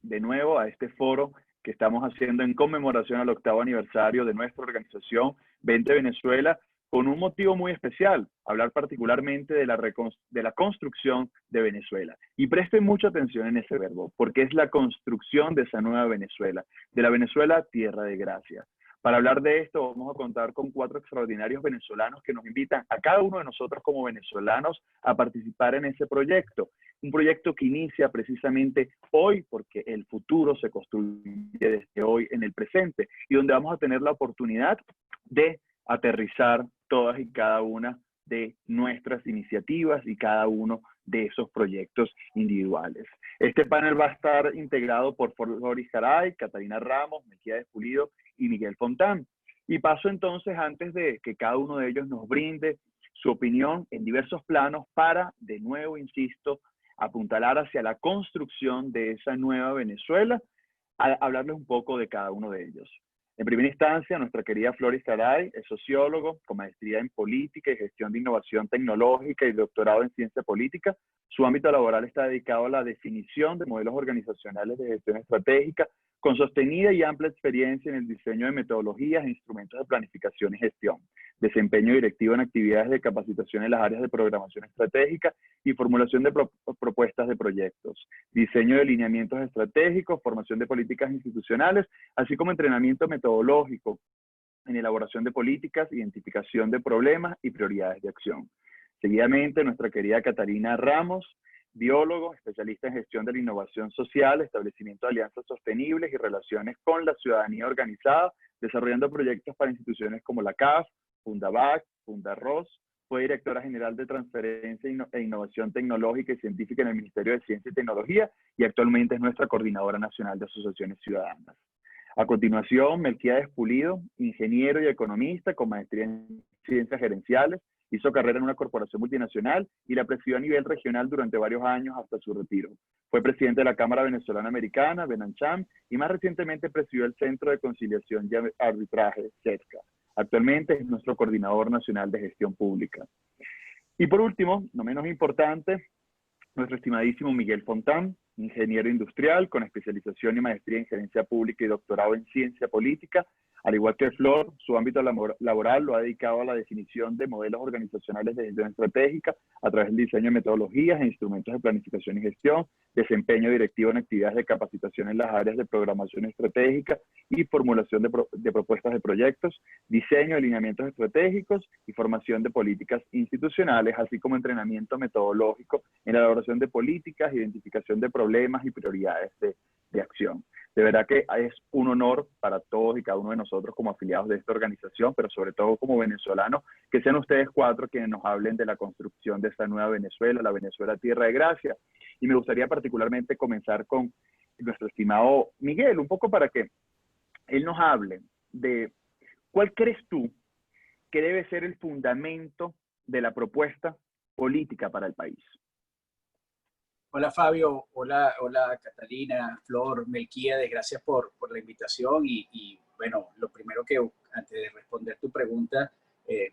de nuevo a este foro que estamos haciendo en conmemoración al 8º aniversario de nuestra organización Vente Venezuela, con un motivo muy especial, hablar particularmente de la construcción de Venezuela. Y presten mucha atención en ese verbo, porque es la construcción de esa nueva Venezuela, de la Venezuela tierra de gracia. Para hablar de esto vamos a contar con 4 extraordinarios venezolanos que nos invitan a cada uno de nosotros como venezolanos a participar en ese proyecto. Un proyecto que inicia precisamente hoy, porque el futuro se construye desde hoy en el presente, y donde vamos a tener la oportunidad de aterrizar todas y cada una de nuestras iniciativas y cada uno de esos proyectos individuales. Este panel va a estar integrado por Floris Garay, Catalina Ramos, Melquíades Pulido y Miguel Fontán. Y paso entonces, antes de que cada uno de ellos nos brinde su opinión en diversos planos para, de nuevo, insisto, apuntalar hacia la construcción de esa nueva Venezuela, a hablarles un poco de cada uno de ellos. En primera instancia, nuestra querida Floris Garay es sociólogo con maestría en política y gestión de innovación tecnológica y doctorado en ciencia política. Su ámbito laboral está dedicado a la definición de modelos organizacionales de gestión estratégica, con sostenida y amplia experiencia en el diseño de metodologías e instrumentos de planificación y gestión, desempeño directivo en actividades de capacitación en las áreas de programación estratégica y formulación de propuestas de proyectos, diseño de lineamientos estratégicos, formación de políticas institucionales, así como entrenamiento metodológico en elaboración de políticas, identificación de problemas y prioridades de acción. Seguidamente, nuestra querida Catalina Ramos, biólogo, especialista en gestión de la innovación social, establecimiento de alianzas sostenibles y relaciones con la ciudadanía organizada, desarrollando proyectos para instituciones como la CAF, Fundabac, Fundarroz. Fue directora general de Transferencia e Innovación Tecnológica y Científica en el Ministerio de Ciencia y Tecnología y actualmente es nuestra coordinadora nacional de asociaciones ciudadanas. A continuación, Melquíades Pulido, ingeniero y economista con maestría en ciencias gerenciales, hizo carrera en una corporación multinacional y la presidió a nivel regional durante varios años hasta su retiro. Fue presidente de la Cámara Venezolana Americana, Benancham, y más recientemente presidió el Centro de Conciliación y Arbitraje, CETCA. Actualmente es nuestro coordinador nacional de gestión pública. Y por último, no menos importante, nuestro estimadísimo Miguel Fontán, ingeniero industrial con especialización y maestría en gerencia pública y doctorado en ciencia política. Al igual que Flor, su ámbito laboral lo ha dedicado a la definición de modelos organizacionales de gestión estratégica a través del diseño de metodologías e instrumentos de planificación y gestión, desempeño directivo en actividades de capacitación en las áreas de programación estratégica y formulación de propuestas de proyectos, diseño de lineamientos estratégicos y formación de políticas institucionales, así como entrenamiento metodológico en la elaboración de políticas, identificación de problemas y prioridades de acción. De verdad que es un honor para todos y cada uno de nosotros como afiliados de esta organización, pero sobre todo como venezolanos, que sean ustedes 4 quienes nos hablen de la construcción de esta nueva Venezuela, la Venezuela tierra de gracia. Y me gustaría particularmente comenzar con nuestro estimado Miguel, un poco para que él nos hable de cuál crees tú que debe ser el fundamento de la propuesta política para el país. Hola Fabio, hola Catalina, Flor, Melquíades, gracias por la invitación y bueno, lo primero que antes de responder tu pregunta,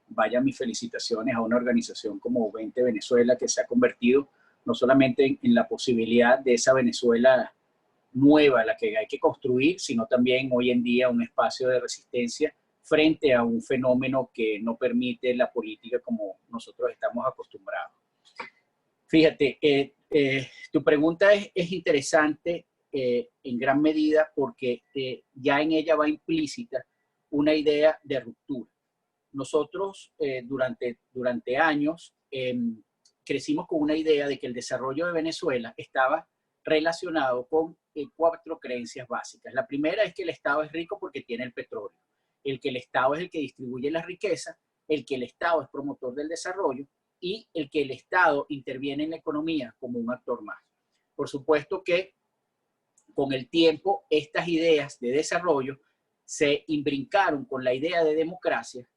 vaya mis felicitaciones a una organización como Vente Venezuela que se ha convertido no solamente en la posibilidad de esa Venezuela nueva, la que hay que construir, sino también hoy en día un espacio de resistencia frente a un fenómeno que no permite la política como nosotros estamos acostumbrados. Fíjate, tu pregunta es interesante en gran medida porque ya en ella va implícita una idea de ruptura. Nosotros durante años crecimos con una idea de que el desarrollo de Venezuela estaba relacionado con 4 creencias básicas. La primera es que el Estado es rico porque tiene el petróleo, el que el Estado es el que distribuye la riqueza, el que el Estado es promotor del desarrollo, y el que el Estado interviene en la economía como un actor más. Por supuesto que con el tiempo estas ideas de desarrollo se imbrincaron con la idea de democracia.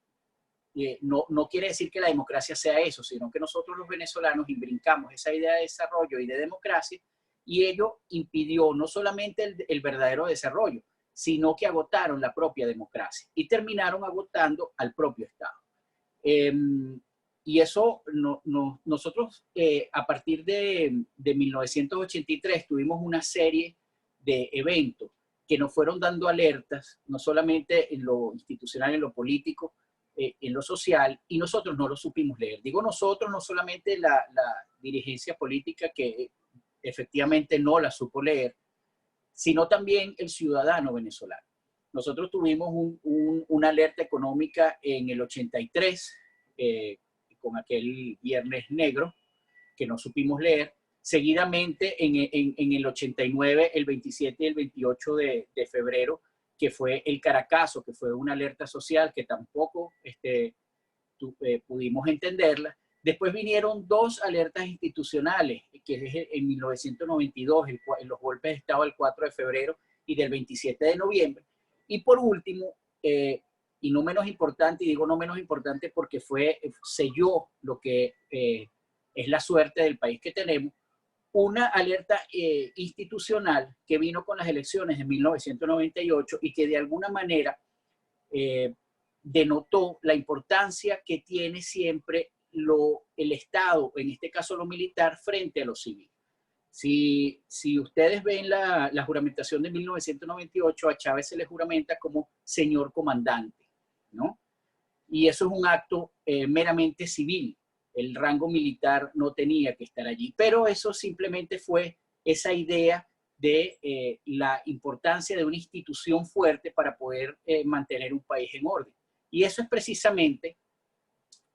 No quiere decir que la democracia sea eso, sino que nosotros los venezolanos imbrincamos esa idea de desarrollo y de democracia y ello impidió no solamente el verdadero desarrollo, sino que agotaron la propia democracia y terminaron agotando al propio Estado. Y eso nosotros a partir de 1983 tuvimos una serie de eventos que nos fueron dando alertas, no solamente en lo institucional, en lo político, en lo social, y nosotros no lo supimos leer. Digo nosotros, no solamente la dirigencia política que efectivamente no la supo leer, sino también el ciudadano venezolano. Nosotros tuvimos una alerta económica en el 83, con aquel Viernes Negro, que no supimos leer. Seguidamente, en el 89, el 27 y el 28 de febrero, que fue el Caracazo, que fue una alerta social que tampoco pudimos entenderla. Después vinieron dos alertas institucionales, que es en 1992, en los golpes de Estado del 4 de febrero y del 27 de noviembre. Y por último, y no menos importante, y digo no menos importante porque selló lo que es la suerte del país que tenemos, una alerta institucional que vino con las elecciones de 1998 y que de alguna manera denotó la importancia que tiene siempre el Estado, en este caso lo militar, frente a lo civil. Si ustedes ven la juramentación de 1998, a Chávez se le juramenta como señor comandante, ¿no? Y eso es un acto meramente civil. El rango militar no tenía que estar allí, pero eso simplemente fue esa idea de la importancia de una institución fuerte para poder mantener un país en orden. Y eso es precisamente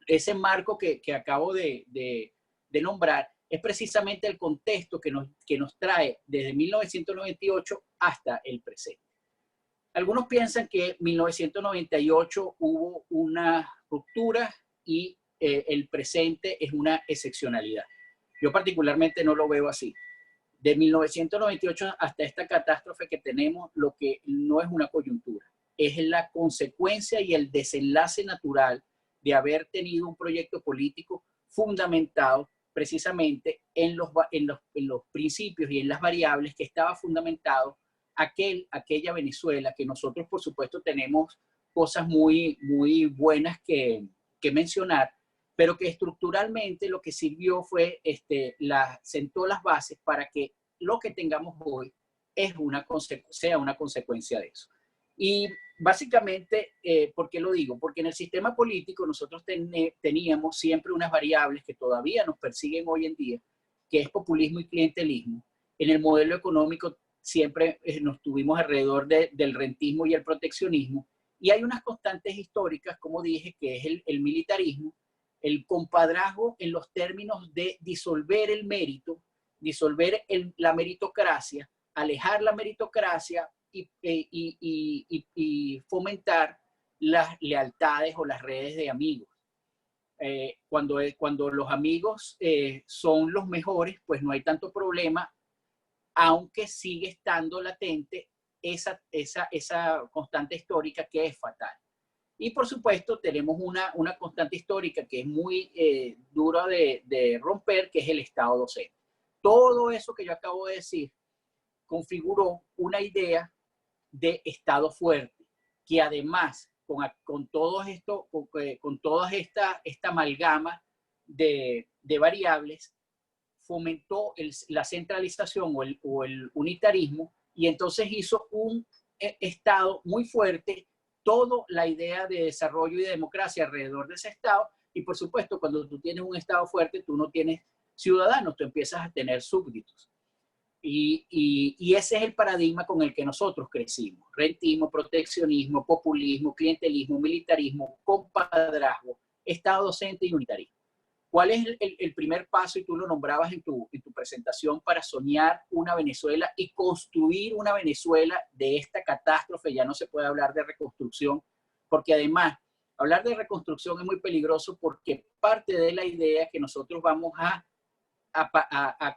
ese marco que acabo de nombrar, es precisamente el contexto que nos trae desde 1998 hasta el presente. Algunos piensan que en 1998 hubo una ruptura y el presente es una excepcionalidad. Yo particularmente no lo veo así. De 1998 hasta esta catástrofe que tenemos, lo que no es una coyuntura, es la consecuencia y el desenlace natural de haber tenido un proyecto político fundamentado precisamente en los principios y en las variables que estaba fundamentado aquella Venezuela, que nosotros por supuesto tenemos cosas muy, muy buenas que mencionar, pero que estructuralmente lo que sirvió fue, sentó las bases para que lo que tengamos hoy sea una consecuencia de eso. Y básicamente, ¿por qué lo digo? Porque en el sistema político nosotros teníamos siempre unas variables que todavía nos persiguen hoy en día, que es populismo y clientelismo. En el modelo económico siempre nos tuvimos alrededor del rentismo y el proteccionismo. Y hay unas constantes históricas, como dije, que es el militarismo, el compadrazgo en los términos de disolver el mérito, disolver la meritocracia, alejar la meritocracia y fomentar las lealtades o las redes de amigos. Cuando los amigos son los mejores, pues no hay tanto problema, aunque sigue estando latente esa constante histórica que es fatal. Y por supuesto tenemos una constante histórica que es muy dura de romper, que es el Estado docente. Todo eso que yo acabo de decir configuró una idea de Estado fuerte, que además con toda esta amalgama de variables fomentó la centralización o el unitarismo, y entonces hizo un Estado muy fuerte, toda la idea de desarrollo y de democracia alrededor de ese Estado. Y por supuesto, cuando tú tienes un Estado fuerte, tú no tienes ciudadanos, tú empiezas a tener súbditos. Y ese es el paradigma con el que nosotros crecimos. Rentismo, proteccionismo, populismo, clientelismo, militarismo, compadrazgo, Estado docente y unitarismo. ¿Cuál es el primer paso, y tú lo nombrabas en tu presentación, para soñar una Venezuela y construir una Venezuela de esta catástrofe? Ya no se puede hablar de reconstrucción, porque además hablar de reconstrucción es muy peligroso, porque parte de la idea es que nosotros vamos a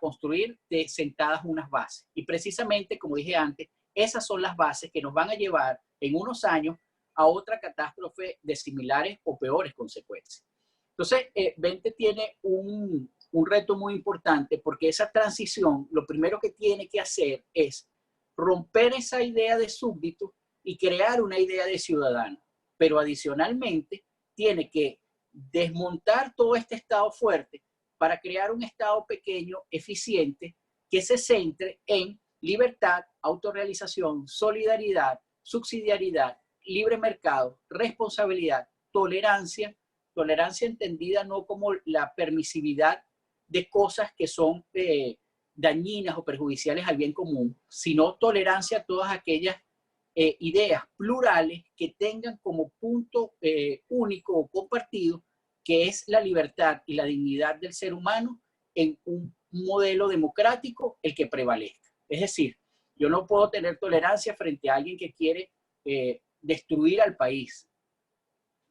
construir sentadas unas bases. Y precisamente, como dije antes, esas son las bases que nos van a llevar en unos años a otra catástrofe de similares o peores consecuencias. Entonces, 20 tiene un reto muy importante, porque esa transición, lo primero que tiene que hacer es romper esa idea de súbdito y crear una idea de ciudadano. Pero adicionalmente, tiene que desmontar todo este Estado fuerte para crear un Estado pequeño, eficiente, que se centre en libertad, autorrealización, solidaridad, subsidiariedad, libre mercado, responsabilidad, tolerancia, tolerancia entendida no como la permisividad de cosas que son dañinas o perjudiciales al bien común, sino tolerancia a todas aquellas ideas plurales que tengan como punto único o compartido, que es la libertad y la dignidad del ser humano en un modelo democrático el que prevalezca. Es decir, yo no puedo tener tolerancia frente a alguien que quiere destruir al país,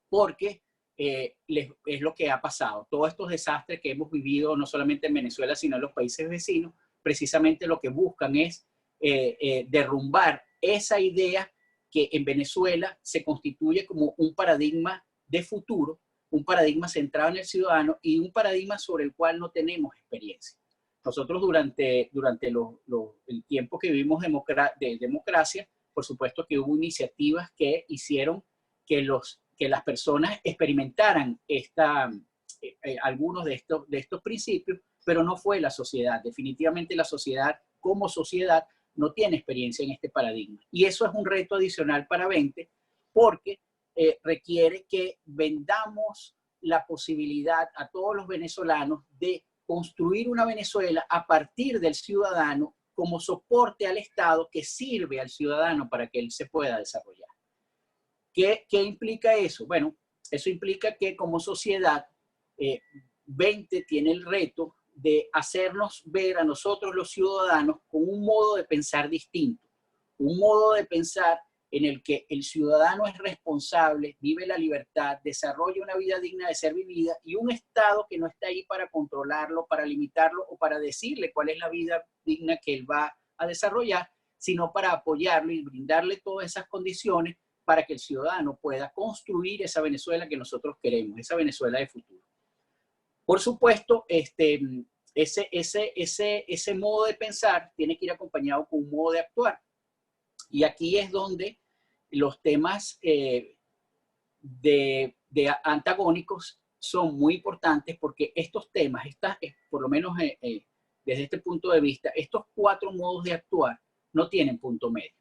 porque es lo que ha pasado. Todos estos desastres que hemos vivido, no solamente en Venezuela, sino en los países vecinos, precisamente lo que buscan es derrumbar esa idea que en Venezuela se constituye como un paradigma de futuro, un paradigma centrado en el ciudadano y un paradigma sobre el cual no tenemos experiencia. Nosotros durante el tiempo que vivimos de democracia, por supuesto que hubo iniciativas que hicieron que las personas experimentaran algunos de estos principios, pero no fue la sociedad. Definitivamente la sociedad, como sociedad, no tiene experiencia en este paradigma. Y eso es un reto adicional para 20, porque requiere que vendamos la posibilidad a todos los venezolanos de construir una Venezuela a partir del ciudadano como soporte al Estado que sirve al ciudadano para que él se pueda desarrollar. ¿Qué implica eso? Bueno, eso implica que como sociedad 20 tiene el reto de hacernos ver a nosotros los ciudadanos con un modo de pensar distinto, un modo de pensar en el que el ciudadano es responsable, vive la libertad, desarrolla una vida digna de ser vivida y un Estado que no está ahí para controlarlo, para limitarlo o para decirle cuál es la vida digna que él va a desarrollar, sino para apoyarlo y brindarle todas esas condiciones para que el ciudadano pueda construir esa Venezuela que nosotros queremos, esa Venezuela de futuro. Por supuesto, ese modo de pensar tiene que ir acompañado con un modo de actuar. Y aquí es donde los temas de antagónicos son muy importantes, porque estos temas, por lo menos desde este punto de vista, estos 4 modos de actuar no tienen punto medio.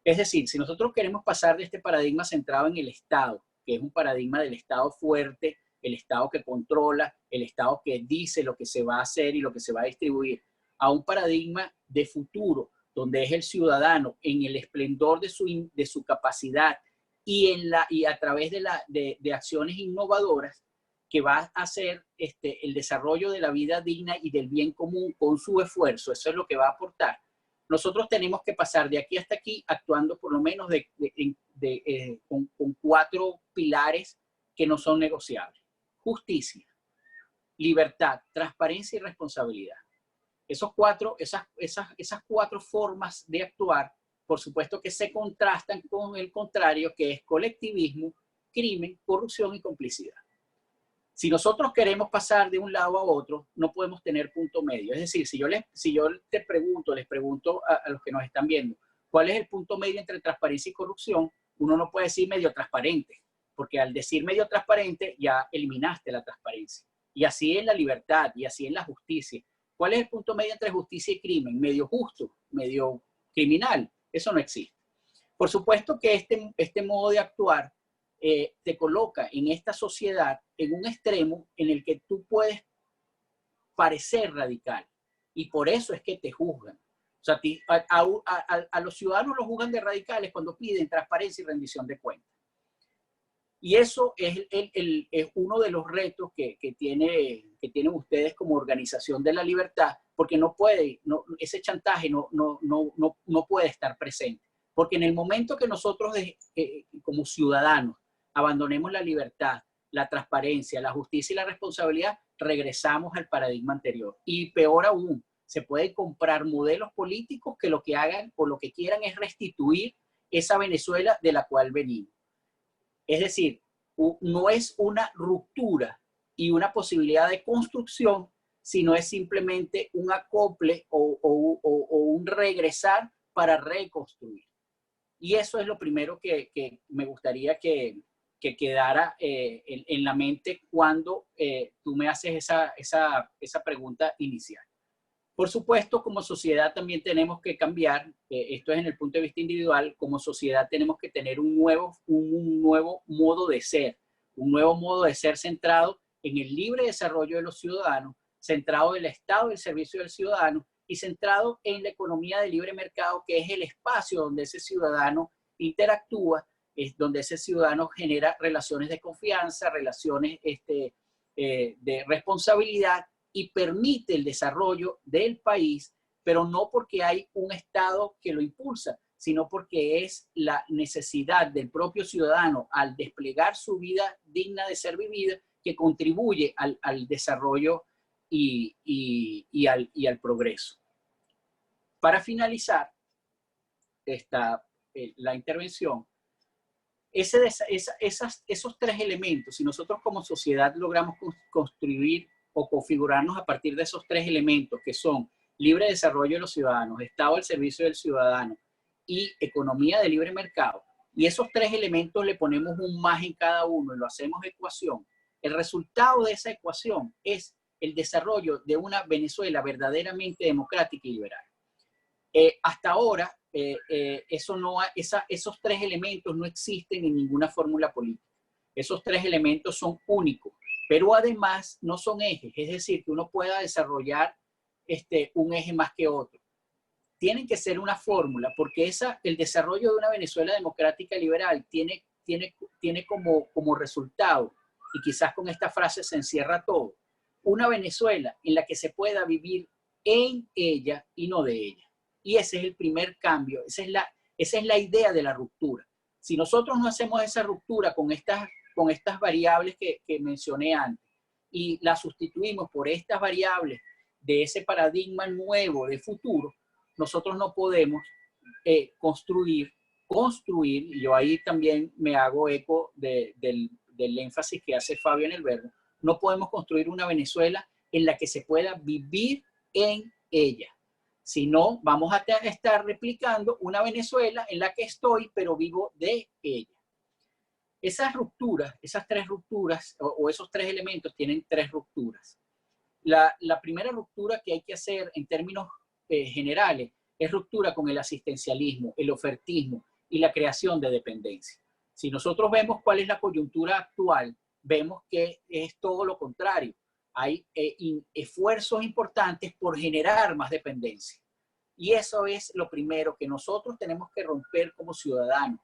Es decir, si nosotros queremos pasar de este paradigma centrado en el Estado, que es un paradigma del Estado fuerte, el Estado que controla, el Estado que dice lo que se va a hacer y lo que se va a distribuir, a un paradigma de futuro, donde es el ciudadano en el esplendor de su capacidad y a través de acciones innovadoras que va a hacer el desarrollo de la vida digna y del bien común con su esfuerzo. Eso es lo que va a aportar. Nosotros tenemos que pasar de aquí hasta aquí actuando por lo menos con 4 pilares que no son negociables. Justicia, libertad, transparencia y responsabilidad. Esas 4 formas de actuar, por supuesto que se contrastan con el contrario, que es colectivismo, crimen, corrupción y complicidad. Si nosotros queremos pasar de un lado a otro, no podemos tener punto medio. Es decir, si yo les pregunto a los que nos están viendo, ¿cuál es el punto medio entre transparencia y corrupción? Uno no puede decir medio transparente, porque al decir medio transparente ya eliminaste la transparencia. Y así es la libertad, y así es la justicia. ¿Cuál es el punto medio entre justicia y crimen? Medio justo, medio criminal. Eso no existe. Por supuesto que este modo de actuar te coloca en esta sociedad en un extremo en el que tú puedes parecer radical y por eso es que te juzgan. O sea, a los ciudadanos los juzgan de radicales cuando piden transparencia y rendición de cuentas. Y eso es uno de los retos que tienen ustedes como organización de la libertad, porque ese chantaje no puede estar presente. Porque en el momento que nosotros como ciudadanos abandonemos la libertad, la transparencia, la justicia y la responsabilidad, regresamos al paradigma anterior. Y peor aún, se pueden comprar modelos políticos que lo que hagan o lo que quieran es restituir esa Venezuela de la cual venimos. Es decir, no es una ruptura y una posibilidad de construcción, sino es simplemente un acople o un regresar para reconstruir. Y eso es lo primero que me gustaría que quedara en la mente cuando tú me haces esa pregunta inicial. Por supuesto, como sociedad también tenemos que cambiar, esto es en el punto de vista individual, como sociedad tenemos que tener un nuevo modo de ser, un nuevo modo de ser centrado en el libre desarrollo de los ciudadanos, centrado en el Estado del servicio del ciudadano y centrado en la economía de libre mercado, que es el espacio donde ese ciudadano interactúa, es donde ese ciudadano genera relaciones de confianza, relaciones de responsabilidad, y permite el desarrollo del país, pero no porque hay un Estado que lo impulsa, sino porque es la necesidad del propio ciudadano al desplegar su vida digna de ser vivida que contribuye al desarrollo y al progreso. Para finalizar la intervención, esos tres elementos, si nosotros como sociedad logramos construir o configurarnos a partir de esos tres elementos que son libre desarrollo de los ciudadanos, Estado al servicio del ciudadano y economía de libre mercado, y esos tres elementos le ponemos un más en cada uno y lo hacemos ecuación, el resultado de esa ecuación es el desarrollo de una Venezuela verdaderamente democrática y liberal. Hasta ahora, esos tres elementos no existen en ninguna fórmula política. Esos tres elementos son únicos, pero además no son ejes, es decir, que uno pueda desarrollar un eje más que otro. Tienen que ser una fórmula, porque el desarrollo de una Venezuela democrática y liberal tiene como resultado, y quizás con esta frase se encierra todo, una Venezuela en la que se pueda vivir en ella y no de ella. Y ese es el primer cambio, esa es la idea de la ruptura. Si nosotros no hacemos esa ruptura con estas variables que mencioné antes y las sustituimos por estas variables de ese paradigma nuevo de futuro, nosotros no podemos construir, y yo ahí también me hago eco del énfasis que hace Fabio en el verbo, no podemos construir una Venezuela en la que se pueda vivir en ella. Si no, vamos a estar replicando una Venezuela en la que estoy, pero vivo de ella. Esas rupturas, esas tres rupturas, o esos tres elementos tienen tres rupturas. La primera ruptura que hay que hacer en términos generales es ruptura con el asistencialismo, el ofertismo y la creación de dependencia. Si nosotros vemos cuál es la coyuntura actual, vemos que es todo lo contrario. Hay esfuerzos importantes por generar más dependencia. Y eso es lo primero que nosotros tenemos que romper como ciudadanos.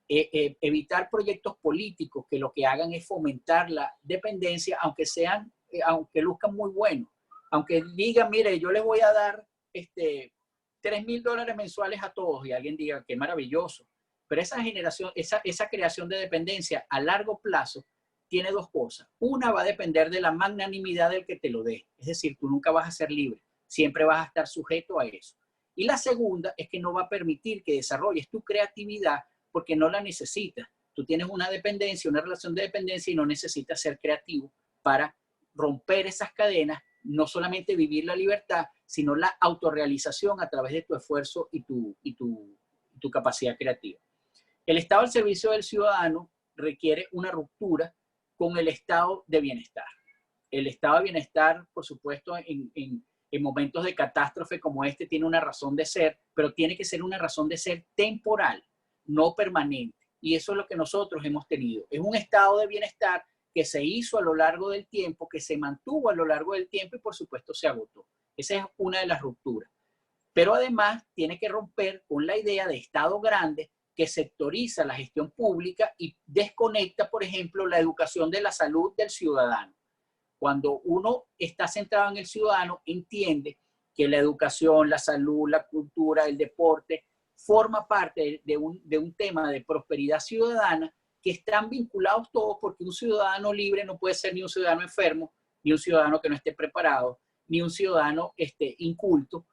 Evitar proyectos políticos que lo que hagan es fomentar la dependencia, aunque luzcan muy buenos. Aunque digan, mire, yo les voy a dar $3,000 mensuales a todos, y alguien diga, qué maravilloso. Pero esa creación de dependencia a largo plazo tiene dos cosas. Una va a depender de la magnanimidad del que te lo dé. Es decir, tú nunca vas a ser libre. Siempre vas a estar sujeto a eso. Y la segunda es que no va a permitir que desarrolles tu creatividad porque no la necesitas. Tú tienes una dependencia, una relación de dependencia y no necesitas ser creativo para romper esas cadenas, no solamente vivir la libertad, sino la autorrealización a través de tu esfuerzo y tu capacidad creativa. El Estado al servicio del ciudadano requiere una ruptura con el estado de bienestar. El estado de bienestar, por supuesto, en momentos de catástrofe como este, tiene una razón de ser, pero tiene que ser una razón de ser temporal, no permanente. Y eso es lo que nosotros hemos tenido. Es un estado de bienestar que se hizo a lo largo del tiempo, que se mantuvo a lo largo del tiempo y por supuesto se agotó. Esa es una de las rupturas. Pero además tiene que romper con la idea de Estado grande que sectoriza la gestión pública y desconecta, por ejemplo, la educación de la salud del ciudadano. Cuando uno está centrado en el ciudadano, entiende que la educación, la salud, la cultura, el deporte, forma parte de un tema de prosperidad ciudadana que están vinculados todos, porque un ciudadano libre no puede ser ni un ciudadano enfermo, ni un ciudadano que no esté preparado, ni un ciudadano inculto.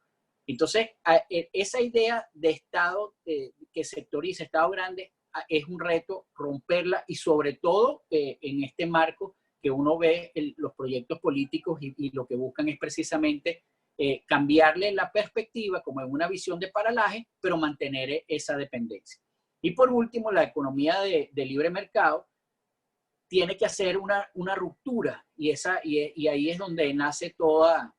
Entonces, esa idea de Estado que sectoriza, Estado grande, es un reto romperla y sobre todo en este marco que uno ve los proyectos políticos y lo que buscan es precisamente cambiarle la perspectiva como en una visión de paralaje, pero mantener esa dependencia. Y por último, la economía de libre mercado tiene que hacer una ruptura y ahí es donde nace toda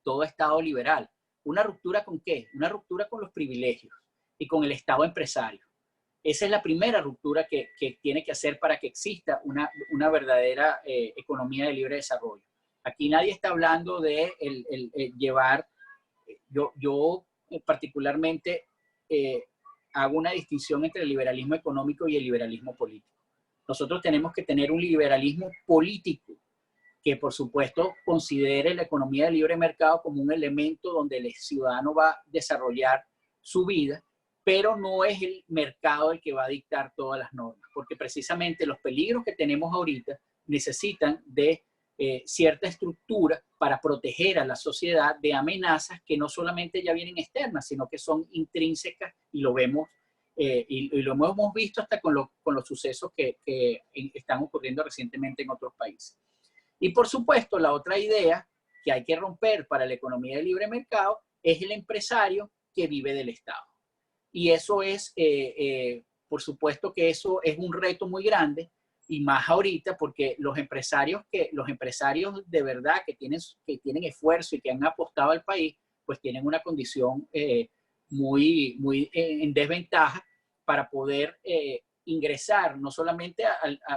todo Estado liberal. ¿Una ruptura con qué? Una ruptura con los privilegios y con el Estado empresario. Esa es la primera ruptura que tiene que hacer para que exista una verdadera economía de libre desarrollo. Aquí nadie está hablando de llevar, yo particularmente hago una distinción entre el liberalismo económico y el liberalismo político. Nosotros tenemos que tener un liberalismo político que, por supuesto, considere la economía de libre mercado como un elemento donde el ciudadano va a desarrollar su vida, pero no es el mercado el que va a dictar todas las normas, porque precisamente los peligros que tenemos ahorita necesitan de cierta estructura para proteger a la sociedad de amenazas que no solamente ya vienen externas, sino que son intrínsecas, y lo vemos y lo hemos visto hasta con los sucesos que están ocurriendo recientemente en otros países. Y por supuesto, la otra idea que hay que romper para la economía de libre mercado es el empresario que vive del Estado. Y eso es, por supuesto que eso es un reto muy grande, y más ahorita porque los empresarios de verdad que tienen esfuerzo y que han apostado al país, pues tienen una condición muy en desventaja para poder ingresar no solamente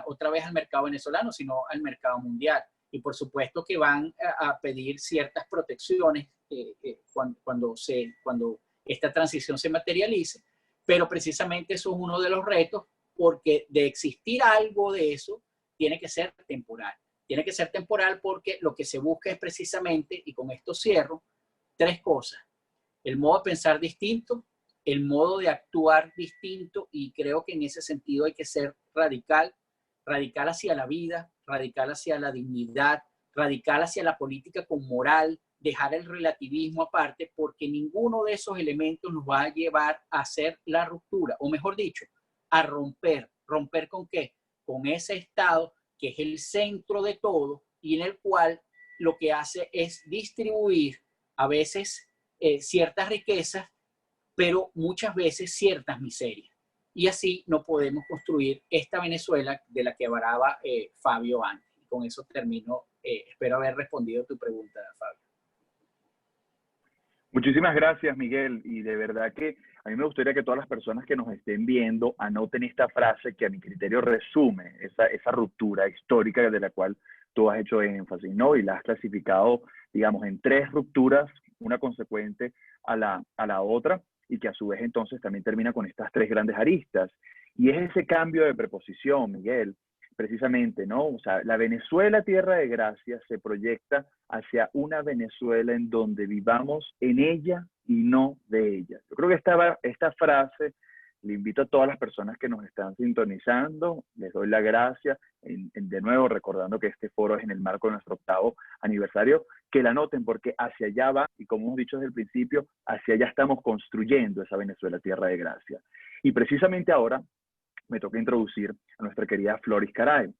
otra vez al mercado venezolano, sino al mercado mundial. Y por supuesto que van a pedir ciertas protecciones cuando esta transición se materialice, pero precisamente eso es uno de los retos, porque de existir algo de eso, tiene que ser temporal. Tiene que ser temporal porque lo que se busca es precisamente, y con esto cierro, tres cosas: el modo de pensar distinto, el modo de actuar distinto, y creo que en ese sentido hay que ser radical hacia la vida, radical hacia la dignidad, radical hacia la política con moral, dejar el relativismo aparte, porque ninguno de esos elementos nos va a llevar a hacer la ruptura, o mejor dicho, a romper. ¿Romper con qué? Con ese Estado que es el centro de todo y en el cual lo que hace es distribuir a veces ciertas riquezas, pero muchas veces ciertas miserias. Y así no podemos construir esta Venezuela de la que hablaba Fabio antes. Y con eso termino. Espero haber respondido tu pregunta, Fabio. Muchísimas gracias, Miguel. Y de verdad que a mí me gustaría que todas las personas que nos estén viendo anoten esta frase que a mi criterio resume esa ruptura histórica de la cual tú has hecho énfasis, ¿no? Y la has clasificado, digamos, en tres rupturas, una consecuente a la otra, y que a su vez entonces también termina con estas tres grandes aristas. Y es ese cambio de preposición, Miguel, precisamente, ¿no? O sea, la Venezuela tierra de gracia se proyecta hacia una Venezuela en donde vivamos en ella y no de ella. Yo creo que esta frase, le invito a todas las personas que nos están sintonizando, les doy la gracia, de nuevo recordando que este foro es en el marco de nuestro 8º aniversario, que la noten porque hacia allá va, y como hemos dicho desde el principio, hacia allá estamos construyendo esa Venezuela tierra de gracia. Y precisamente ahora me toca introducir a nuestra querida Flor Iscaray.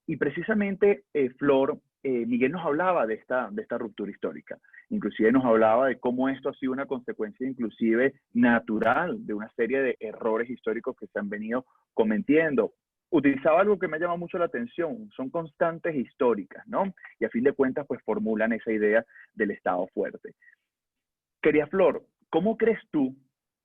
Y precisamente, Flor, Miguel nos hablaba de esta ruptura histórica. Inclusive nos hablaba de cómo esto ha sido una consecuencia inclusive natural de una serie de errores históricos que se han venido cometiendo. Utilizaba algo que me llama mucho la atención, son constantes históricas, ¿no? Y a fin de cuentas, pues formulan esa idea del Estado fuerte. Querida Flor, ¿cómo crees tú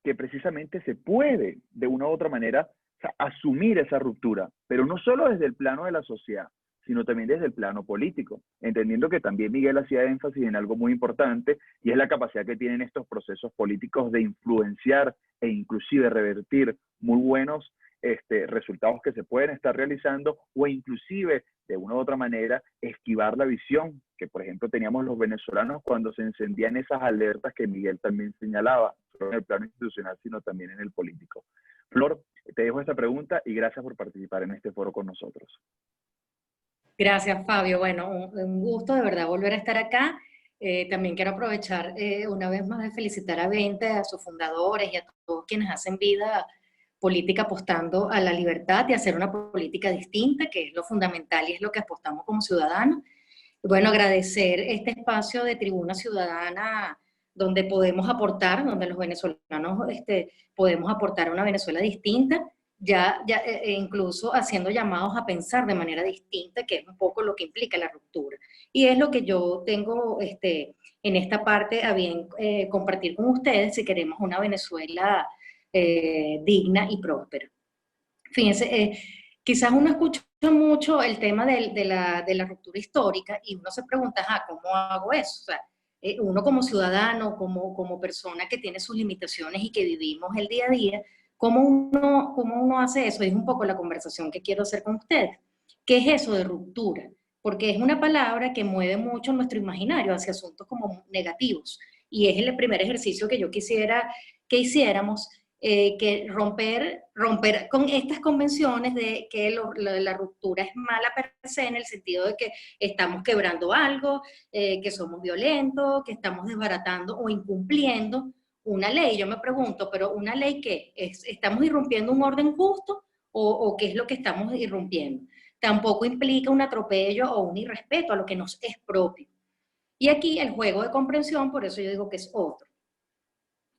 que precisamente se puede, de una u otra manera, asumir esa ruptura, pero no solo desde el plano de la sociedad, sino también desde el plano político, entendiendo que también Miguel hacía énfasis en algo muy importante, y es la capacidad que tienen estos procesos políticos de influenciar e inclusive revertir muy buenos resultados que se pueden estar realizando, o inclusive de una u otra manera esquivar la visión que, por ejemplo, teníamos los venezolanos cuando se encendían esas alertas que Miguel también señalaba, no solo en el plano institucional, sino también en el político. Flor, te dejo esta pregunta y gracias por participar en este foro con nosotros. Gracias, Fabio. Bueno, un gusto de verdad volver a estar acá. También quiero aprovechar una vez más de felicitar a Vente, a sus fundadores y a todos quienes hacen vida política apostando a la libertad y hacer una política distinta, que es lo fundamental y es lo que apostamos como ciudadanos. Bueno, agradecer este espacio de Tribuna Ciudadana donde podemos aportar, donde los venezolanos podemos aportar a una Venezuela distinta, incluso haciendo llamados a pensar de manera distinta, que es un poco lo que implica la ruptura. Y es lo que yo tengo en esta parte a bien compartir con ustedes si queremos una Venezuela digna y próspera. Fíjense, quizás uno escucha mucho el tema de la ruptura histórica y uno se pregunta, ¿cómo hago eso? O sea, uno como ciudadano, como persona que tiene sus limitaciones y que vivimos el día a día, ¿cómo uno hace eso? Y es un poco la conversación que quiero hacer con ustedes. ¿Qué es eso de ruptura? Porque es una palabra que mueve mucho nuestro imaginario hacia asuntos como negativos. Y es el primer ejercicio que yo quisiera que hiciéramos, que romper con estas convenciones de que la ruptura es mala per se, en el sentido de que estamos quebrando algo, que somos violentos, que estamos desbaratando o incumpliendo una ley. Yo me pregunto, ¿pero una ley qué? ¿Estamos irrumpiendo un orden justo o qué es lo que estamos irrumpiendo? Tampoco implica un atropello o un irrespeto a lo que nos es propio. Y aquí el juego de comprensión, por eso yo digo que es otro.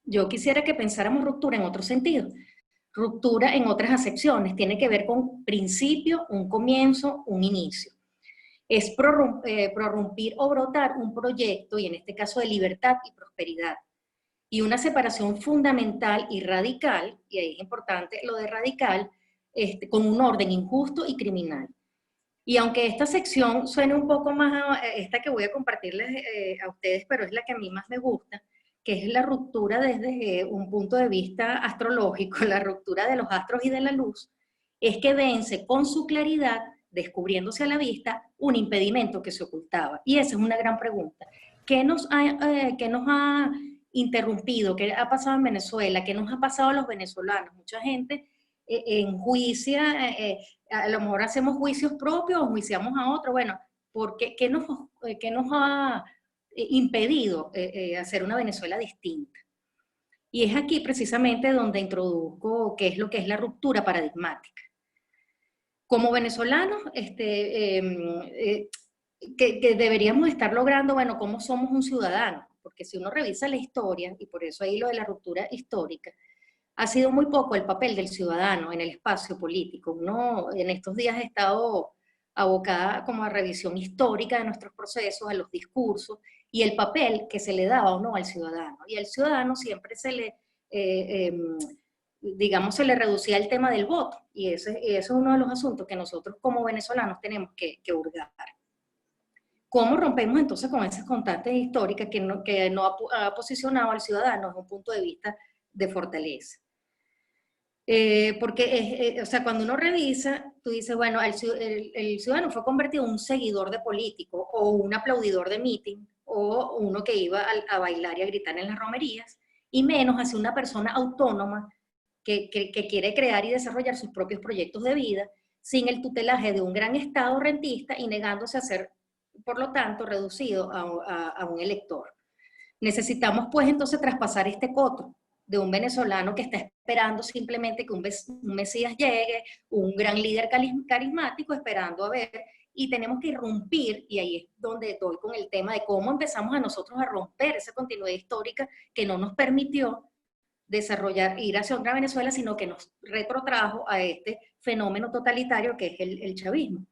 Yo quisiera que pensáramos ruptura en otro sentido. Ruptura en otras acepciones tiene que ver con principio, un comienzo, un inicio. Es prorrumpir o brotar un proyecto, y en este caso de libertad y prosperidad. Y una separación fundamental y radical, y ahí es importante lo de radical, con un orden injusto y criminal. Y aunque esta sección suene un poco más a esta que voy a compartirles a ustedes, pero es la que a mí más me gusta, que es la ruptura desde un punto de vista astrológico, la ruptura de los astros y de la luz, es que vence con su claridad, descubriéndose a la vista, un impedimento que se ocultaba. Y esa es una gran pregunta. ¿Qué nos ha interrumpido? ¿Qué ha pasado en Venezuela? ¿Qué nos ha pasado a los venezolanos? Mucha gente enjuicia, a lo mejor hacemos juicios propios o juiciamos a otro. Bueno, ¿qué nos ha impedido hacer una Venezuela distinta? Y es aquí precisamente donde introduzco qué es lo que es la ruptura paradigmática. Como venezolanos, que deberíamos estar logrando, bueno, cómo somos un ciudadano, porque si uno revisa la historia, y por eso ahí lo de la ruptura histórica, ha sido muy poco el papel del ciudadano en el espacio político. Uno en estos días ha estado abocada como a revisión histórica de nuestros procesos, a los discursos, y el papel que se le daba o no al ciudadano. Y al ciudadano siempre digamos, se le reducía el tema del voto, y ese es uno de los asuntos que nosotros como venezolanos tenemos que hurgar. ¿Cómo rompemos entonces con esas constantes históricas que no ha posicionado al ciudadano desde un punto de vista de fortaleza? Porque, o sea, cuando uno revisa, tú dices, bueno, el ciudadano fue convertido en un seguidor de político, o un aplaudidor de meeting, o uno que iba a bailar y a gritar en las romerías, y menos hacia una persona autónoma que quiere crear y desarrollar sus propios proyectos de vida, sin el tutelaje de un gran Estado rentista y negándose a ser, por lo tanto, reducido a un elector. Necesitamos, pues, entonces traspasar este coto de un venezolano que está esperando simplemente que un Mesías llegue, un gran líder carismático esperando a ver, y tenemos que irrumpir, y ahí es donde doy con el tema de cómo empezamos a nosotros a romper esa continuidad histórica que no nos permitió desarrollar, ir hacia otra Venezuela, sino que nos retrotrajo a este fenómeno totalitario que es el chavismo,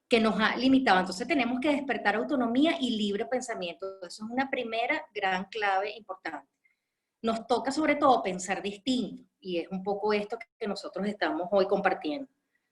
que nos ha limitado. Entonces tenemos que despertar autonomía y libre pensamiento. Eso es una primera gran clave importante. Nos toca sobre todo pensar distinto, y es un poco esto que nosotros estamos hoy compartiendo.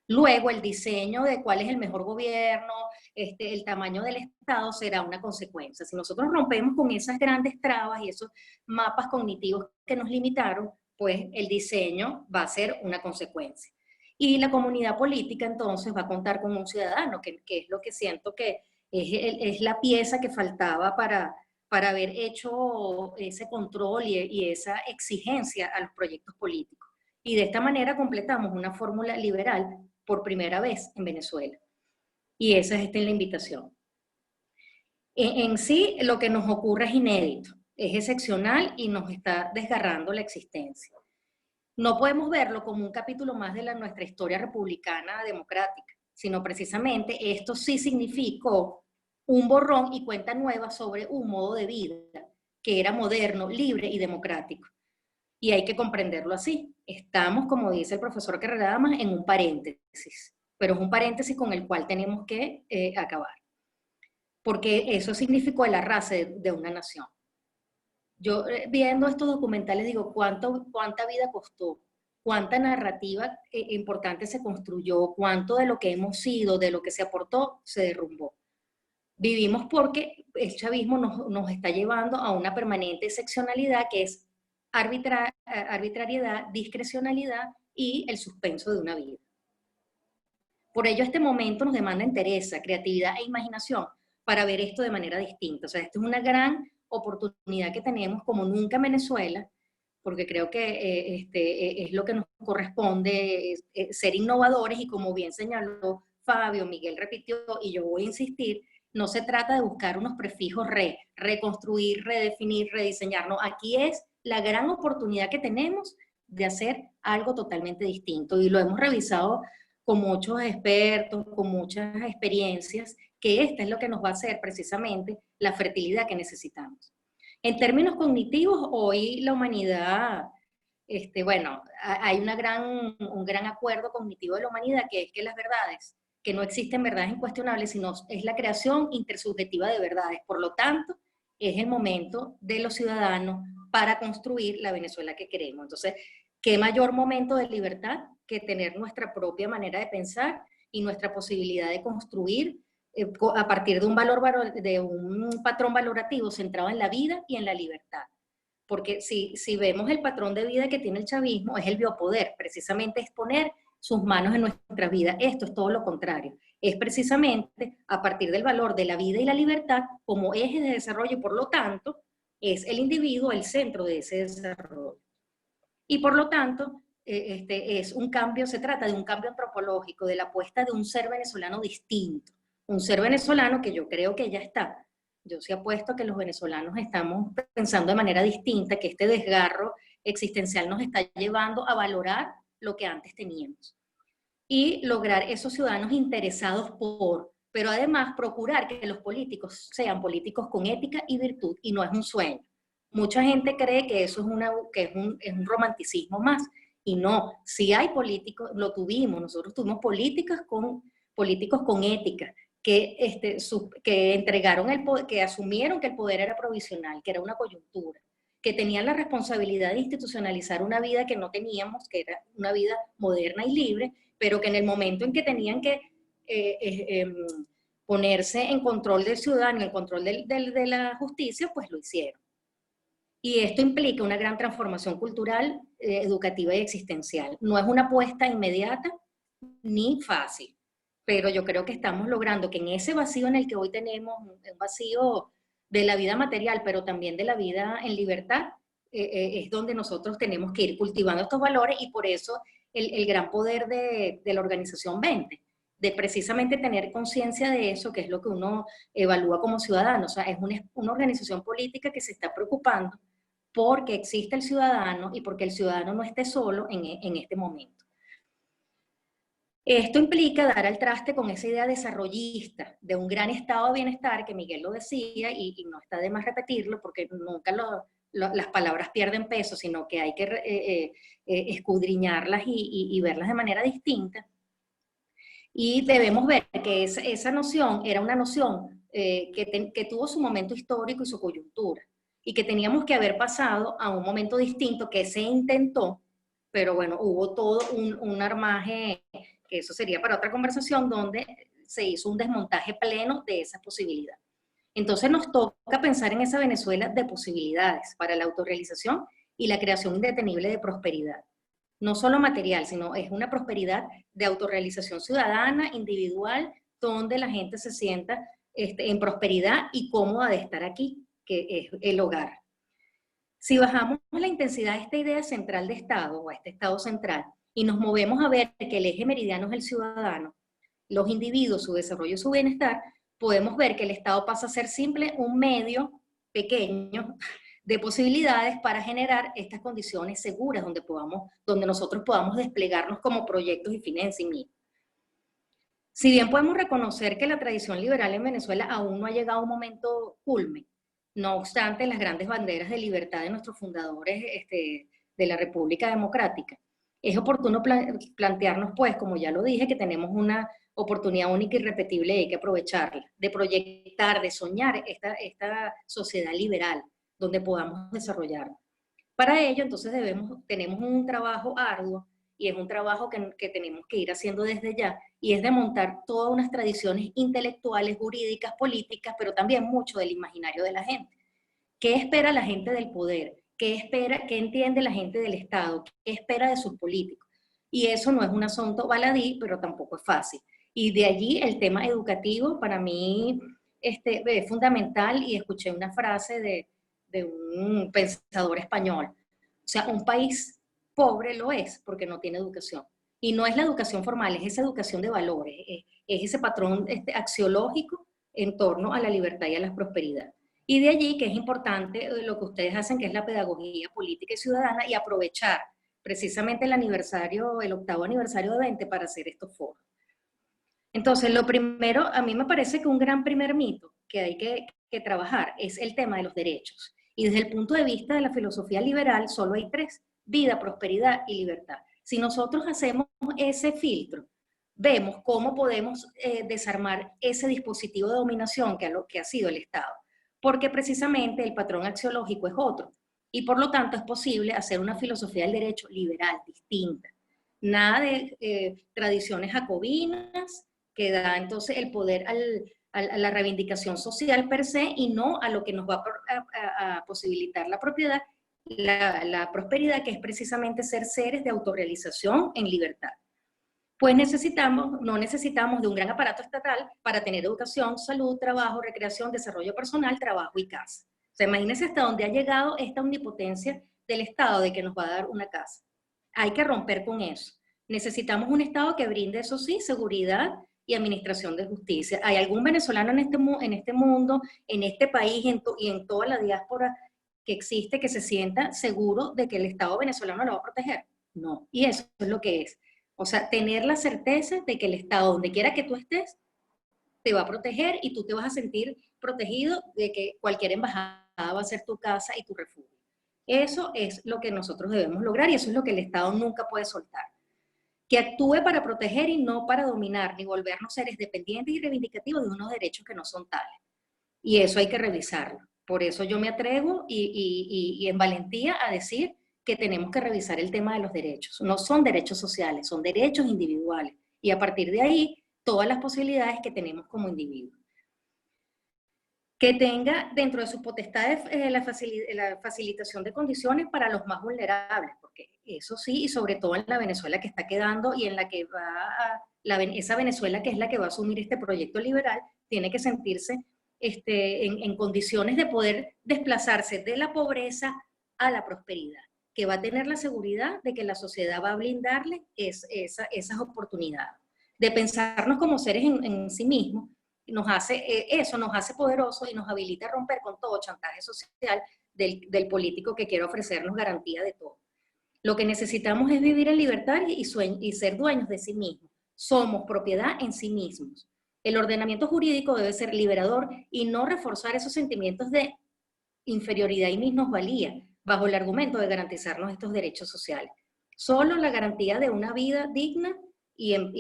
Luego el diseño de cuál es el mejor gobierno, el tamaño del Estado será una consecuencia. Si nosotros rompemos con esas grandes trabas y esos mapas cognitivos que nos limitaron, pues el diseño va a ser una consecuencia. Y la comunidad política entonces va a contar con un ciudadano, que es lo que siento que es la pieza que faltaba para haber hecho ese control y esa exigencia a los proyectos políticos. Y de esta manera completamos una fórmula liberal por primera vez en Venezuela. Y esa es la invitación. En sí, lo que nos ocurre es inédito, es excepcional y nos está desgarrando la existencia. No podemos verlo como un capítulo más de nuestra historia republicana democrática, sino precisamente esto sí significó un borrón y cuenta nueva sobre un modo de vida que era moderno, libre y democrático. Y hay que comprenderlo así. Estamos, como dice el profesor Carrera Damas, en un paréntesis, pero es un paréntesis con el cual tenemos que acabar. Porque eso significó el arrase de una nación. Yo viendo estos documentales digo, ¿cuánta vida costó? ¿Cuánta narrativa importante se construyó? ¿Cuánto de lo que hemos sido, de lo que se aportó, se derrumbó? Vivimos porque el chavismo nos está llevando a una permanente excepcionalidad que es arbitrariedad, discrecionalidad y el suspenso de una vida. Por ello, este momento nos demanda entereza, creatividad e imaginación para ver esto de manera distinta. O sea, esta es una gran oportunidad que tenemos como nunca en Venezuela, porque creo que es lo que nos corresponde, ser innovadores, y como bien señaló Fabio, Miguel repitió, y yo voy a insistir, no se trata de buscar unos prefijos reconstruir, redefinir, rediseñar, no, aquí es la gran oportunidad que tenemos de hacer algo totalmente distinto, y lo hemos revisado con muchos expertos, con muchas experiencias, que esta es lo que nos va a hacer precisamente la fertilidad que necesitamos. En términos cognitivos, hoy la humanidad, bueno, hay un gran acuerdo cognitivo de la humanidad, que es que las verdades, que no existen verdades incuestionables, sino es la creación intersubjetiva de verdades. Por lo tanto, es el momento de los ciudadanos para construir la Venezuela que queremos. Entonces, ¿qué mayor momento de libertad que tener nuestra propia manera de pensar y nuestra posibilidad de construir a partir de un patrón valorativo centrado en la vida y en la libertad? Porque si vemos el patrón de vida que tiene el chavismo, es el biopoder, precisamente es poner sus manos en nuestra vida. Esto es todo lo contrario. Es precisamente a partir del valor de la vida y la libertad como ejes de desarrollo, y por lo tanto, es el individuo el centro de ese desarrollo. Y por lo tanto, es un cambio, se trata de un cambio antropológico, de la apuesta de un ser venezolano distinto. Un ser venezolano que yo creo que ya está. Yo sí apuesto que los venezolanos estamos pensando de manera distinta, que este desgarro existencial nos está llevando a valorar lo que antes teníamos. Y lograr esos ciudadanos interesados pero además procurar que los políticos sean políticos con ética y virtud, y no es un sueño. Mucha gente cree que eso es un romanticismo más, y no, si hay políticos, lo tuvimos, nosotros tuvimos políticos con ética, que entregaron que asumieron que el poder era provisional, que era una coyuntura, que tenían la responsabilidad de institucionalizar una vida que no teníamos, que era una vida moderna y libre, pero que en el momento en que tenían que ponerse en control del ciudadano, en control de la justicia, pues lo hicieron. Y esto implica una gran transformación cultural, educativa y existencial. No es una apuesta inmediata ni fácil, pero yo creo que estamos logrando que en ese vacío en el que hoy tenemos, un vacío de la vida material, pero también de la vida en libertad, es donde nosotros tenemos que ir cultivando estos valores, y por eso el gran poder de la organización 20, de precisamente tener conciencia de eso, que es lo que uno evalúa como ciudadano. O sea, es una organización política que se está preocupando porque existe el ciudadano y porque el ciudadano no esté solo en este momento. Esto implica dar al traste con esa idea desarrollista de un gran estado de bienestar, que Miguel lo decía, y no está de más repetirlo, porque nunca las palabras pierden peso, sino que hay que escudriñarlas y verlas de manera distinta. Y debemos ver que esa noción era una noción que tuvo su momento histórico y su coyuntura, y que teníamos que haber pasado a un momento distinto que se intentó, pero bueno, hubo todo un armaje, que eso sería para otra conversación, donde se hizo un desmontaje pleno de esa posibilidad. Entonces nos toca pensar en esa Venezuela de posibilidades para la autorrealización y la creación indetenible de prosperidad. No solo material, sino es una prosperidad de autorrealización ciudadana, individual, donde la gente se sienta en prosperidad y cómoda de estar aquí, que es el hogar. Si bajamos la intensidad de esta idea central de Estado, o a este Estado central, y nos movemos a ver que el eje meridiano es el ciudadano, los individuos, su desarrollo y su bienestar, podemos ver que el Estado pasa a ser simple un medio pequeño de posibilidades para generar estas condiciones seguras donde nosotros podamos desplegarnos como proyectos y fines en sí mismos. Si bien podemos reconocer que la tradición liberal en Venezuela aún no ha llegado a un momento culme, no obstante, las grandes banderas de libertad de nuestros fundadores de la República Democrática. Es oportuno plantearnos, pues, como ya lo dije, que tenemos una oportunidad única y irrepetible y hay que aprovecharla, de proyectar, de soñar esta sociedad liberal donde podamos desarrollarnos. Para ello, entonces, tenemos un trabajo arduo y es un trabajo que tenemos que ir haciendo desde ya, y es de montar todas unas tradiciones intelectuales, jurídicas, políticas, pero también mucho del imaginario de la gente. ¿Qué espera la gente del poder? ¿Qué entiende la gente del Estado? ¿Qué espera de sus políticos? Y eso no es un asunto baladí, pero tampoco es fácil. Y de allí el tema educativo para mí es fundamental, y escuché una frase de un pensador español. O sea, un país pobre lo es porque no tiene educación. Y no es la educación formal, es esa educación de valores, es ese patrón axiológico en torno a la libertad y a la prosperidad. Y de allí que es importante lo que ustedes hacen, que es la pedagogía política y ciudadana, y aprovechar precisamente el aniversario, el 8º aniversario de 20 para hacer estos foros. Entonces, lo primero, a mí me parece que un gran primer mito que hay que trabajar es el tema de los derechos. Y desde el punto de vista de la filosofía liberal, solo hay 3: vida, prosperidad y libertad. Si nosotros hacemos ese filtro, vemos cómo podemos desarmar ese dispositivo de dominación que ha sido el Estado, porque precisamente el patrón axiológico es otro, y por lo tanto es posible hacer una filosofía del derecho liberal, distinta. Nada de tradiciones jacobinas, que da entonces el poder a la reivindicación social per se, y no a lo que nos va a posibilitar la propiedad, la prosperidad, que es precisamente ser seres de autorrealización en libertad. Pues no necesitamos de un gran aparato estatal para tener educación, salud, trabajo, recreación, desarrollo personal, trabajo y casa. O sea, imagínense hasta dónde ha llegado esta omnipotencia del Estado de que nos va a dar una casa. Hay que romper con eso. Necesitamos un Estado que brinde, eso sí, seguridad y administración de justicia. ¿Hay algún venezolano en este mundo, en este país y en toda la diáspora que existe, que se sienta seguro de que el Estado venezolano lo va a proteger? No, y eso es lo que es. O sea, tener la certeza de que el Estado, donde quiera que tú estés, te va a proteger y tú te vas a sentir protegido, de que cualquier embajada va a ser tu casa y tu refugio. Eso es lo que nosotros debemos lograr, y eso es lo que el Estado nunca puede soltar. Que actúe para proteger y no para dominar, ni volvernos seres dependientes y reivindicativos de unos derechos que no son tales. Y eso hay que revisarlo. Por eso yo me atrevo y en valentía a decir que tenemos que revisar el tema de los derechos. No son derechos sociales, son derechos individuales. Y a partir de ahí, todas las posibilidades que tenemos como individuos. Que tenga dentro de sus potestades la facilitación de condiciones para los más vulnerables, porque eso sí, y sobre todo en la Venezuela que está quedando y en la que esa Venezuela que es la que va a asumir este proyecto liberal, tiene que sentirse en condiciones de poder desplazarse de la pobreza a la prosperidad, que va a tener la seguridad de que la sociedad va a brindarle esas oportunidades, de pensarnos como seres en sí mismos. Eso nos hace poderosos y nos habilita a romper con todo chantaje social del político que quiere ofrecernos garantía de todo. Lo que necesitamos es vivir en libertad y ser dueños de sí mismos. Somos propiedad en sí mismos. El ordenamiento jurídico debe ser liberador y no reforzar esos sentimientos de inferioridad y minusvalía bajo el argumento de garantizarnos estos derechos sociales. Solo la garantía de una vida digna y en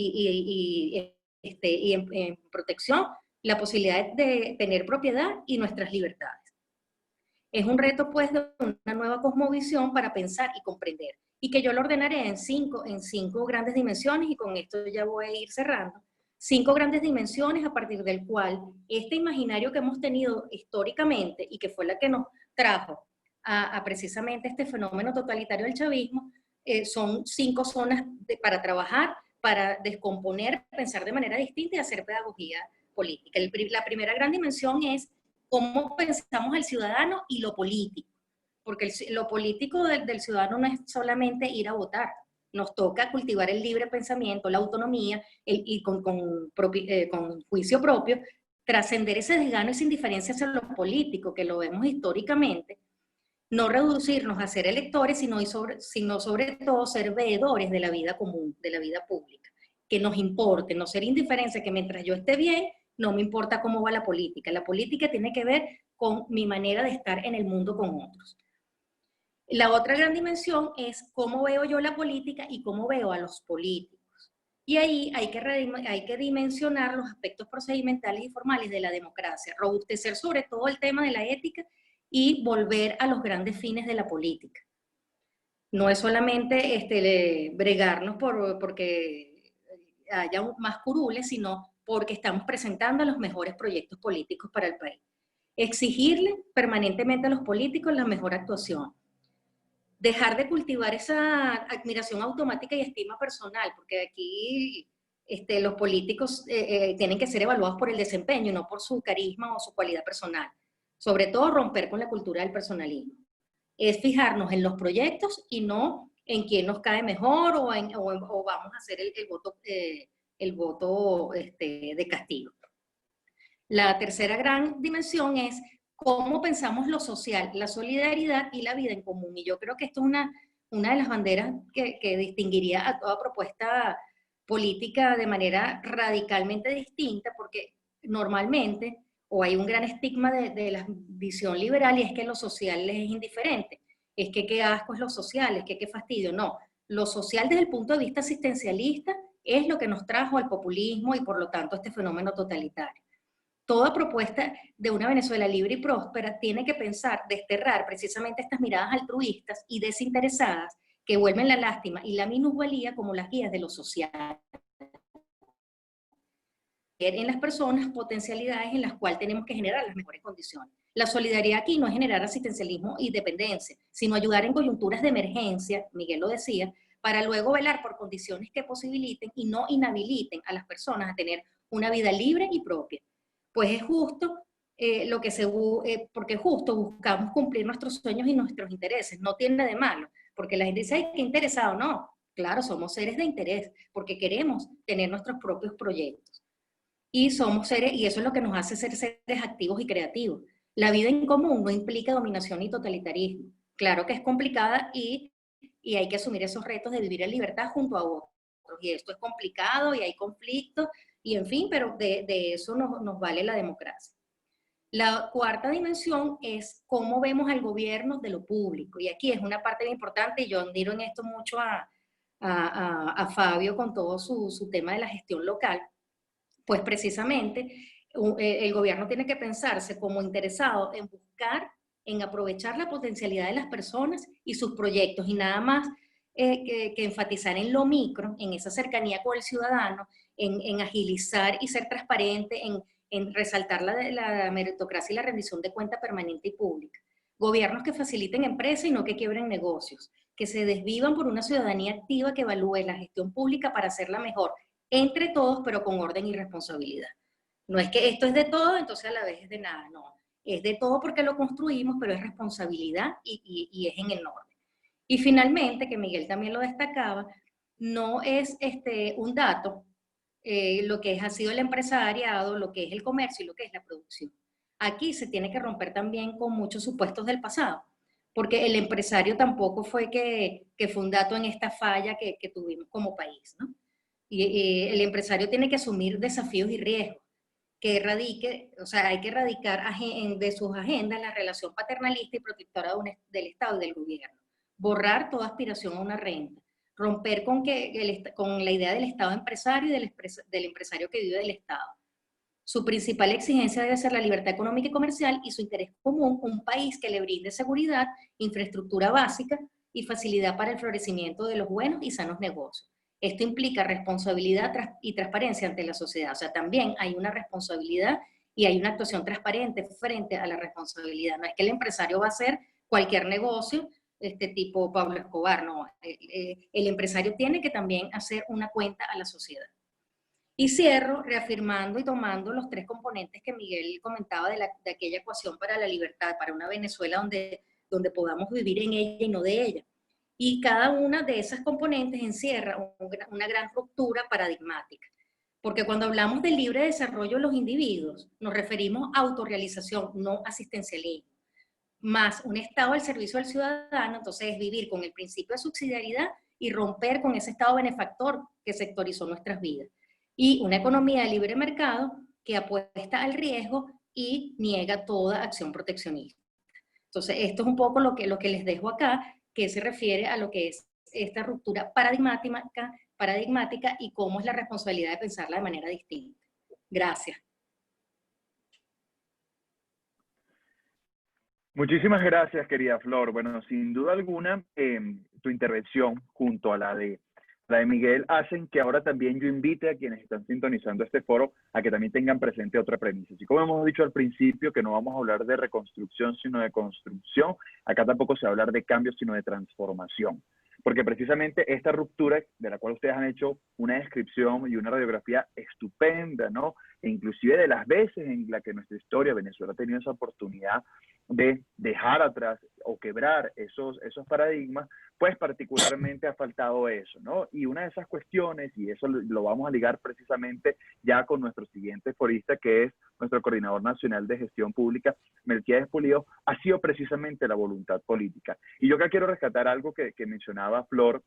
protección, la posibilidad de tener propiedad y nuestras libertades. Es un reto, pues, de una nueva cosmovisión para pensar y comprender, y que yo lo ordenaré en cinco grandes dimensiones, y con esto ya voy a ir cerrando. 5 grandes dimensiones a partir del cual este imaginario que hemos tenido históricamente y que fue la que nos trajo a precisamente este fenómeno totalitario del chavismo, son 5 zonas para trabajar, para descomponer, pensar de manera distinta y hacer pedagogía política. La primera gran dimensión es cómo pensamos al ciudadano y lo político, porque lo político del ciudadano no es solamente ir a votar, nos toca cultivar el libre pensamiento, la autonomía y con juicio propio, trascender ese desgano y esa indiferencia hacia lo político, que lo vemos históricamente, no reducirnos a ser electores, sino sobre todo ser veedores de la vida común, de la vida pública, que nos importe, no ser indiferencia, que mientras yo esté bien, no me importa cómo va la política. La política tiene que ver con mi manera de estar en el mundo con otros. La otra gran dimensión es cómo veo yo la política y cómo veo a los políticos. Y ahí hay que dimensionar los aspectos procedimentales y formales de la democracia, robustecer sobre todo el tema de la ética y volver a los grandes fines de la política. No es solamente bregarnos porque haya más curules, sino porque estamos presentando los mejores proyectos políticos para el país. Exigirle permanentemente a los políticos la mejor actuación. Dejar de cultivar esa admiración automática y estima personal, porque aquí los políticos tienen que ser evaluados por el desempeño, no por su carisma o su cualidad personal. Sobre todo romper con la cultura del personalismo. Es fijarnos en los proyectos y no en quién nos cae mejor o vamos a hacer el voto de castigo. La tercera gran dimensión es cómo pensamos lo social, la solidaridad y la vida en común. Y yo creo que esto es una de las banderas que distinguiría a toda propuesta política de manera radicalmente distinta, porque normalmente, o hay un gran estigma de la visión liberal, y es que lo social les es indiferente. Es que qué asco es lo social, es que qué fastidio. No, lo social desde el punto de vista asistencialista es lo que nos trajo al populismo y por lo tanto este fenómeno totalitario. Toda propuesta de una Venezuela libre y próspera tiene que pensar, desterrar precisamente estas miradas altruistas y desinteresadas que vuelven la lástima y la minusvalía como las guías de lo social. En las personas potencialidades en las cuales tenemos que generar las mejores condiciones. La solidaridad aquí no es generar asistencialismo y dependencia, sino ayudar en coyunturas de emergencia, Miguel lo decía, para luego velar por condiciones que posibiliten y no inhabiliten a las personas a tener una vida libre y propia. Pues es justo porque justo buscamos cumplir nuestros sueños y nuestros intereses, no tiene de malo, porque la gente dice, ay, qué interesado, no, claro, somos seres de interés, porque queremos tener nuestros propios proyectos. Y somos seres, y eso es lo que nos hace ser seres activos y creativos. La vida en común no implica dominación ni totalitarismo. Claro que es complicada y hay que asumir esos retos de vivir en libertad junto a otros. Y esto es complicado y hay conflictos, y en fin, pero de eso nos vale la democracia. La cuarta dimensión es cómo vemos al gobierno de lo público. Y aquí es una parte muy importante, y yo admiro en esto mucho a Fabio con todo su tema de la gestión local. Pues precisamente el gobierno tiene que pensarse como interesado en buscar, en aprovechar la potencialidad de las personas y sus proyectos, y nada más que enfatizar en lo micro, en esa cercanía con el ciudadano, en agilizar y ser transparente, en resaltar la meritocracia y la rendición de cuenta permanente y pública. Gobiernos que faciliten empresas y no que quiebren negocios, que se desvivan por una ciudadanía activa que evalúe la gestión pública para hacerla mejor, entre todos, pero con orden y responsabilidad. No es que esto es de todo, entonces a la vez es de nada, no. Es de todo porque lo construimos, pero es responsabilidad y es en el orden. Y finalmente, que Miguel también lo destacaba, no es un dato lo que ha sido el empresariado, lo que es el comercio y lo que es la producción. Aquí se tiene que romper también con muchos supuestos del pasado, porque el empresario tampoco fue que fue un dato en esta falla que tuvimos como país, ¿no? Y el empresario tiene que asumir desafíos y riesgos, hay que erradicar de sus agendas la relación paternalista y protectora del Estado y del gobierno, borrar toda aspiración a una renta, romper con la idea del Estado empresario y del empresario que vive del Estado. Su principal exigencia debe ser la libertad económica y comercial y su interés común, un país que le brinde seguridad, infraestructura básica y facilidad para el florecimiento de los buenos y sanos negocios. Esto implica responsabilidad y transparencia ante la sociedad. O sea, también hay una responsabilidad y hay una actuación transparente frente a la responsabilidad. No es que el empresario va a hacer cualquier negocio tipo Pablo Escobar, no. El empresario tiene que también hacer una cuenta a la sociedad. Y cierro reafirmando y tomando los tres componentes que Miguel comentaba de aquella ecuación para la libertad, para una Venezuela donde podamos vivir en ella y no de ella. Y cada una de esas componentes encierra una gran ruptura paradigmática. Porque cuando hablamos del libre desarrollo de los individuos, nos referimos a autorrealización, no asistencialismo. Más un Estado al servicio del ciudadano, entonces es vivir con el principio de subsidiariedad y romper con ese Estado benefactor que sectorizó nuestras vidas. Y una economía de libre mercado que apuesta al riesgo y niega toda acción proteccionista. Entonces, esto es un poco lo que les dejo acá. que se refiere a lo que es esta ruptura paradigmática y cómo es la responsabilidad de pensarla de manera distinta. Gracias. Muchísimas gracias, querida Flor. Bueno, sin duda alguna, tu intervención junto a la de Miguel hacen que ahora también yo invite a quienes están sintonizando este foro a que también tengan presente otra premisa. Así como hemos dicho al principio que no vamos a hablar de reconstrucción, sino de construcción, acá tampoco se va a hablar de cambio, sino de transformación. Porque precisamente esta ruptura, de la cual ustedes han hecho una descripción y una radiografía estupenda, ¿no? E inclusive de las veces en la que nuestra historia, Venezuela, ha tenido esa oportunidad de dejar atrás o quebrar esos paradigmas, pues particularmente ha faltado eso, ¿no? Y una de esas cuestiones, y eso lo vamos a ligar precisamente ya con nuestro siguiente forista, que es nuestro Coordinador Nacional de Gestión Pública, Melquiades Pulido, ha sido precisamente la voluntad política. Y yo acá quiero rescatar algo que mencionaba Flor,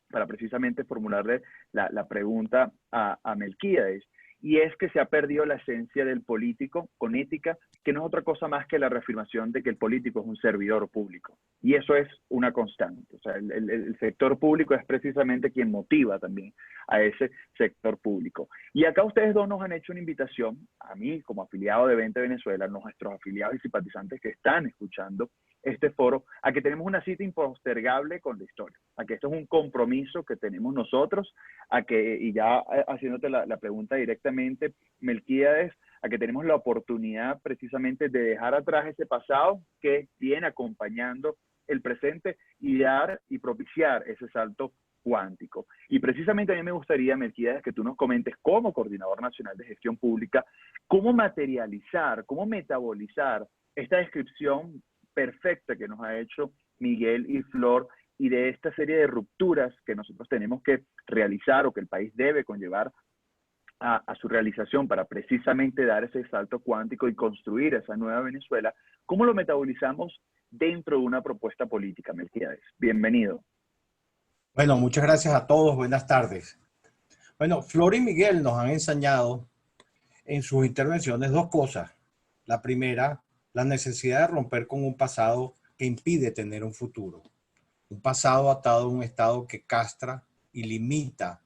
para precisamente formularle la pregunta a Melquiades, y es que se ha perdido la esencia del político con ética, que no es otra cosa más que la reafirmación de que el político es un servidor público. Y eso es una constante. O sea, el sector público es precisamente quien motiva también a ese sector público. Y acá ustedes dos nos han hecho una invitación, a mí como afiliado de 20 Venezuela, nuestros afiliados y simpatizantes que están escuchando este foro, a que tenemos una cita impostergable con la historia, a que esto es un compromiso que tenemos nosotros, a que, y ya haciéndote la pregunta directamente, Melquiades, a que tenemos la oportunidad precisamente de dejar atrás ese pasado que viene acompañando el presente y dar y propiciar ese salto cuántico. Y precisamente a mí me gustaría, Melquiades, que tú nos comentes como Coordinador Nacional de Gestión Pública, cómo materializar, cómo metabolizar esta descripción perfecta que nos ha hecho Miguel y Flor y de esta serie de rupturas que nosotros tenemos que realizar o que el país debe conllevar a su realización para precisamente dar ese salto cuántico y construir esa nueva Venezuela. ¿Cómo lo metabolizamos dentro de una propuesta política, Melquiades? Bienvenido. Bueno, muchas gracias a todos. Buenas tardes. Bueno, Flor y Miguel nos han enseñado en sus intervenciones dos cosas. La primera, la necesidad de romper con un pasado que impide tener un futuro. Un pasado atado a un Estado que castra y limita,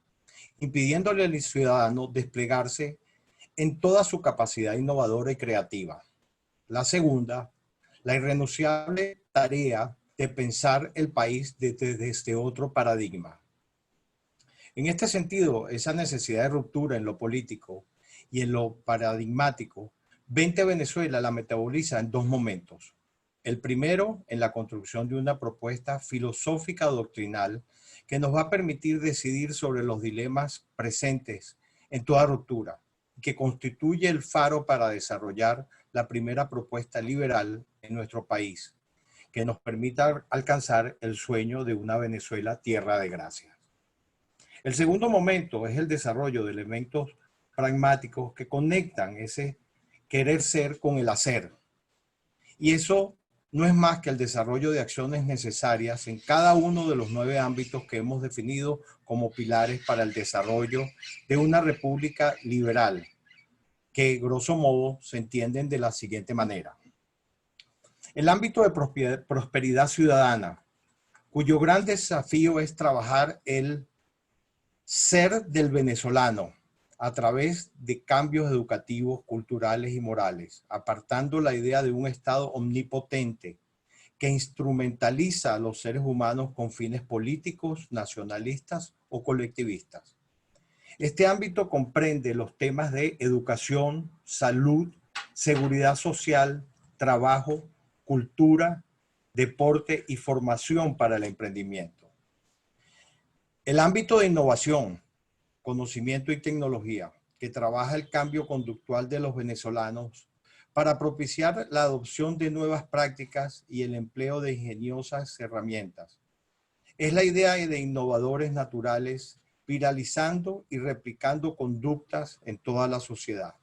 impidiéndole al ciudadano desplegarse en toda su capacidad innovadora y creativa. La segunda, la irrenunciable tarea de pensar el país desde otro paradigma. En este sentido, esa necesidad de ruptura en lo político y en lo paradigmático, 20 Venezuela la metaboliza en dos momentos. El primero, en la construcción de una propuesta filosófica doctrinal que nos va a permitir decidir sobre los dilemas presentes en toda ruptura, que constituye el faro para desarrollar la primera propuesta liberal en nuestro país, que nos permita alcanzar el sueño de una Venezuela tierra de gracias. El segundo momento es el desarrollo de elementos pragmáticos que conectan ese querer ser con el hacer. Y eso no es más que el desarrollo de acciones necesarias en cada uno de los 9 ámbitos que hemos definido como pilares para el desarrollo de una república liberal, que grosso modo se entienden de la siguiente manera. El ámbito de prosperidad ciudadana, cuyo gran desafío es trabajar el ser del venezolano a través de cambios educativos, culturales y morales, apartando la idea de un Estado omnipotente que instrumentaliza a los seres humanos con fines políticos, nacionalistas o colectivistas. Este ámbito comprende los temas de educación, salud, seguridad social, trabajo, cultura, deporte y formación para el emprendimiento. El ámbito de innovación, conocimiento y tecnología, que trabaja el cambio conductual de los venezolanos para propiciar la adopción de nuevas prácticas y el empleo de ingeniosas herramientas. Es la idea de innovadores naturales viralizando y replicando conductas en toda la sociedad.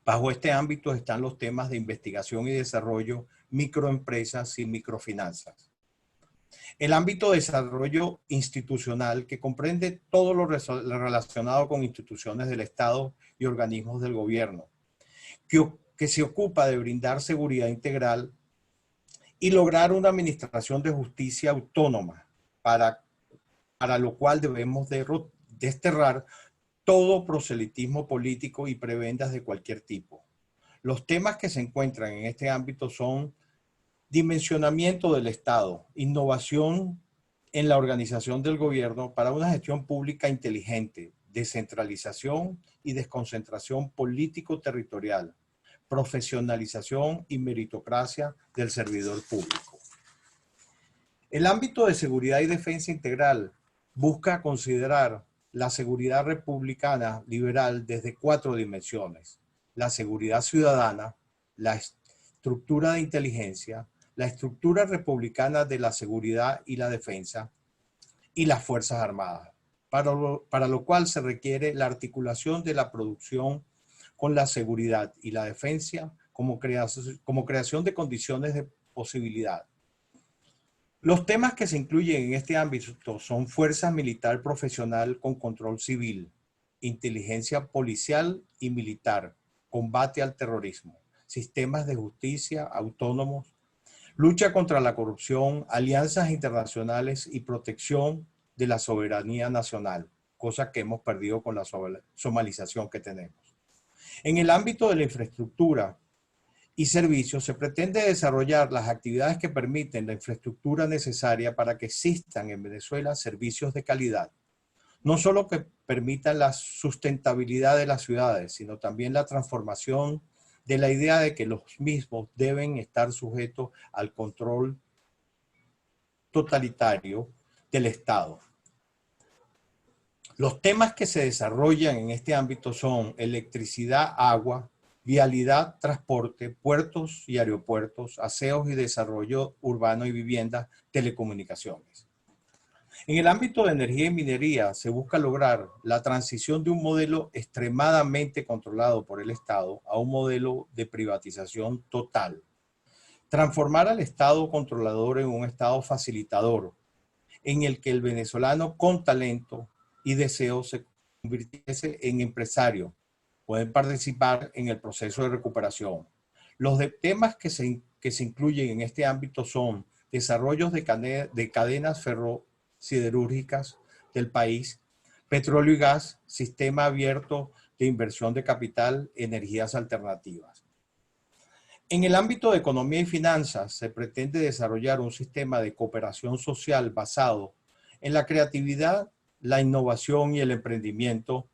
Bajo este ámbito están los temas de investigación y desarrollo, microempresas y microfinanzas. El ámbito de desarrollo institucional, que comprende todo lo relacionado con instituciones del Estado y organismos del gobierno, que se ocupa de brindar seguridad integral y lograr una administración de justicia autónoma, para lo cual debemos desterrar todo proselitismo político y prebendas de cualquier tipo. Los temas que se encuentran en este ámbito son dimensionamiento del Estado, innovación en la organización del gobierno para una gestión pública inteligente, descentralización y desconcentración político-territorial, profesionalización y meritocracia del servidor público. El ámbito de seguridad y defensa integral busca considerar la seguridad republicana liberal desde 4 dimensiones: la seguridad ciudadana, la estructura de inteligencia, la estructura republicana de la seguridad y la defensa y las Fuerzas Armadas, para lo cual se requiere la articulación de la producción con la seguridad y la defensa como creación de condiciones de posibilidad. Los temas que se incluyen en este ámbito son fuerza militar profesional con control civil, inteligencia policial y militar, combate al terrorismo, sistemas de justicia autónomos, lucha contra la corrupción, alianzas internacionales y protección de la soberanía nacional, cosa que hemos perdido con la somalización que tenemos. En el ámbito de la infraestructura y servicios, se pretende desarrollar las actividades que permiten la infraestructura necesaria para que existan en Venezuela servicios de calidad, no solo que permitan la sustentabilidad de las ciudades, sino también la transformación de la idea de que los mismos deben estar sujetos al control totalitario del Estado. Los temas que se desarrollan en este ámbito son electricidad, agua, vialidad, transporte, puertos y aeropuertos, aseos y desarrollo urbano y vivienda, telecomunicaciones. En el ámbito de energía y minería se busca lograr la transición de un modelo extremadamente controlado por el Estado a un modelo de privatización total. Transformar al Estado controlador en un Estado facilitador, en el que el venezolano con talento y deseo se convirtiese en empresario, pueden participar en el proceso de recuperación. Los temas que se incluyen en este ámbito son desarrollos de cadenas ferrosiderúrgicas del país, petróleo y gas, sistema abierto de inversión de capital, energías alternativas. En el ámbito de economía y finanzas se pretende desarrollar un sistema de cooperación social basado en la creatividad, la innovación y el emprendimiento,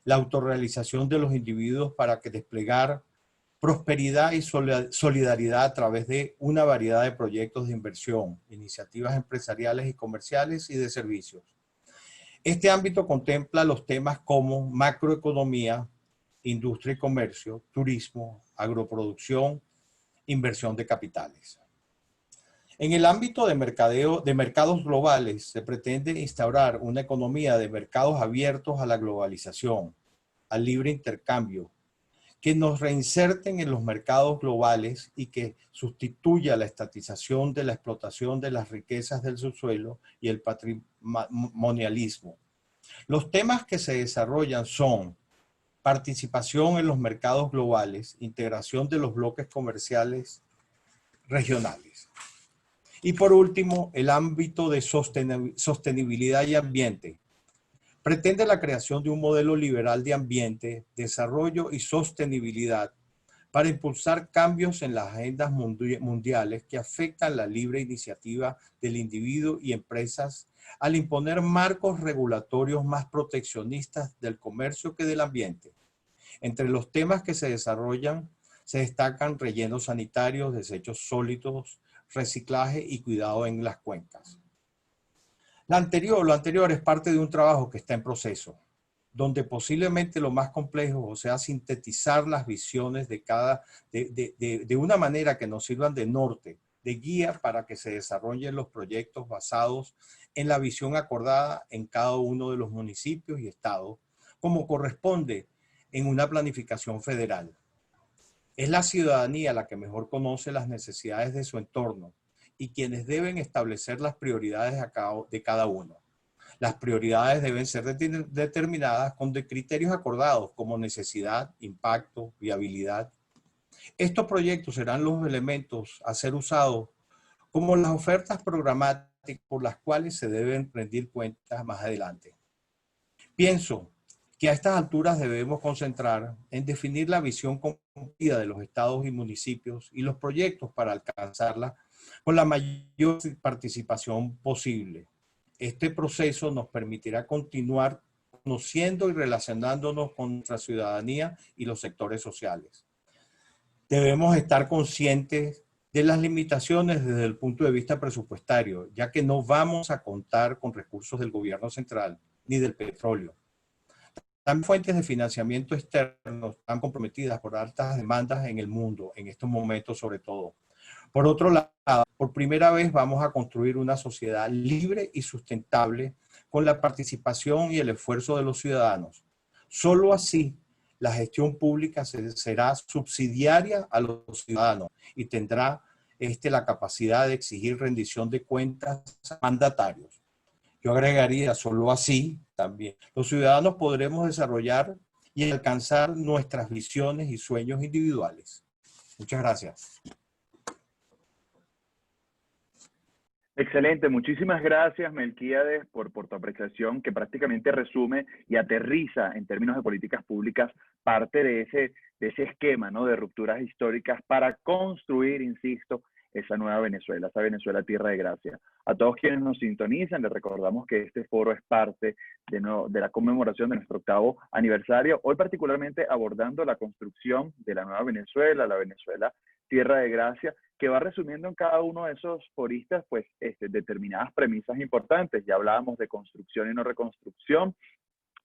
la autorrealización de los individuos para que desplegar prosperidad y solidaridad a través de una variedad de proyectos de inversión, iniciativas empresariales y comerciales y de servicios. Este ámbito contempla los temas como macroeconomía, industria y comercio, turismo, agroproducción, inversión de capitales. En el ámbito de mercados globales se pretende instaurar una economía de mercados abiertos a la globalización, al libre intercambio, que nos reinserten en los mercados globales y que sustituya la estatización de la explotación de las riquezas del subsuelo y el patrimonialismo. Los temas que se desarrollan son participación en los mercados globales, integración de los bloques comerciales regionales. Y por último, el ámbito de sostenibilidad y ambiente. Pretende la creación de un modelo liberal de ambiente, desarrollo y sostenibilidad para impulsar cambios en las agendas mundiales que afectan la libre iniciativa del individuo y empresas al imponer marcos regulatorios más proteccionistas del comercio que del ambiente. Entre los temas que se desarrollan se destacan rellenos sanitarios, desechos sólidos, reciclaje y cuidado en las cuencas. Lo anterior es parte de un trabajo que está en proceso, donde posiblemente lo más complejo sea sintetizar las visiones de una manera que nos sirvan de norte, de guía para que se desarrollen los proyectos basados en la visión acordada en cada uno de los municipios y estados, como corresponde en una planificación federal. Es la ciudadanía la que mejor conoce las necesidades de su entorno y quienes deben establecer las prioridades de cada uno. Las prioridades deben ser determinadas con criterios acordados como necesidad, impacto, viabilidad. Estos proyectos serán los elementos a ser usados como las ofertas programáticas por las cuales se deben rendir cuentas más adelante. Pienso que a estas alturas debemos concentrar en definir la visión compartida de los estados y municipios y los proyectos para alcanzarla con la mayor participación posible. Este proceso nos permitirá continuar conociendo y relacionándonos con nuestra ciudadanía y los sectores sociales. Debemos estar conscientes de las limitaciones desde el punto de vista presupuestario, ya que no vamos a contar con recursos del gobierno central ni del petróleo. También fuentes de financiamiento externos están comprometidas por altas demandas en el mundo, en estos momentos sobre todo. Por otro lado, por primera vez vamos a construir una sociedad libre y sustentable con la participación y el esfuerzo de los ciudadanos. Solo así la gestión pública será subsidiaria a los ciudadanos y tendrá la capacidad de exigir rendición de cuentas a mandatarios. Yo agregaría, solo así también los ciudadanos podremos desarrollar y alcanzar nuestras visiones y sueños individuales. Muchas gracias. Excelente, muchísimas gracias Melquíades por tu apreciación que prácticamente resume y aterriza en términos de políticas públicas parte de ese esquema, ¿no?, de rupturas históricas para construir, insisto, esa nueva Venezuela, esa Venezuela tierra de gracia. A todos quienes nos sintonizan, les recordamos que este foro es parte de la conmemoración de nuestro 8º aniversario, hoy particularmente abordando la construcción de la nueva Venezuela, la Venezuela tierra de gracia, que va resumiendo en cada uno de esos foristas pues, determinadas premisas importantes. Ya hablábamos de construcción y no reconstrucción,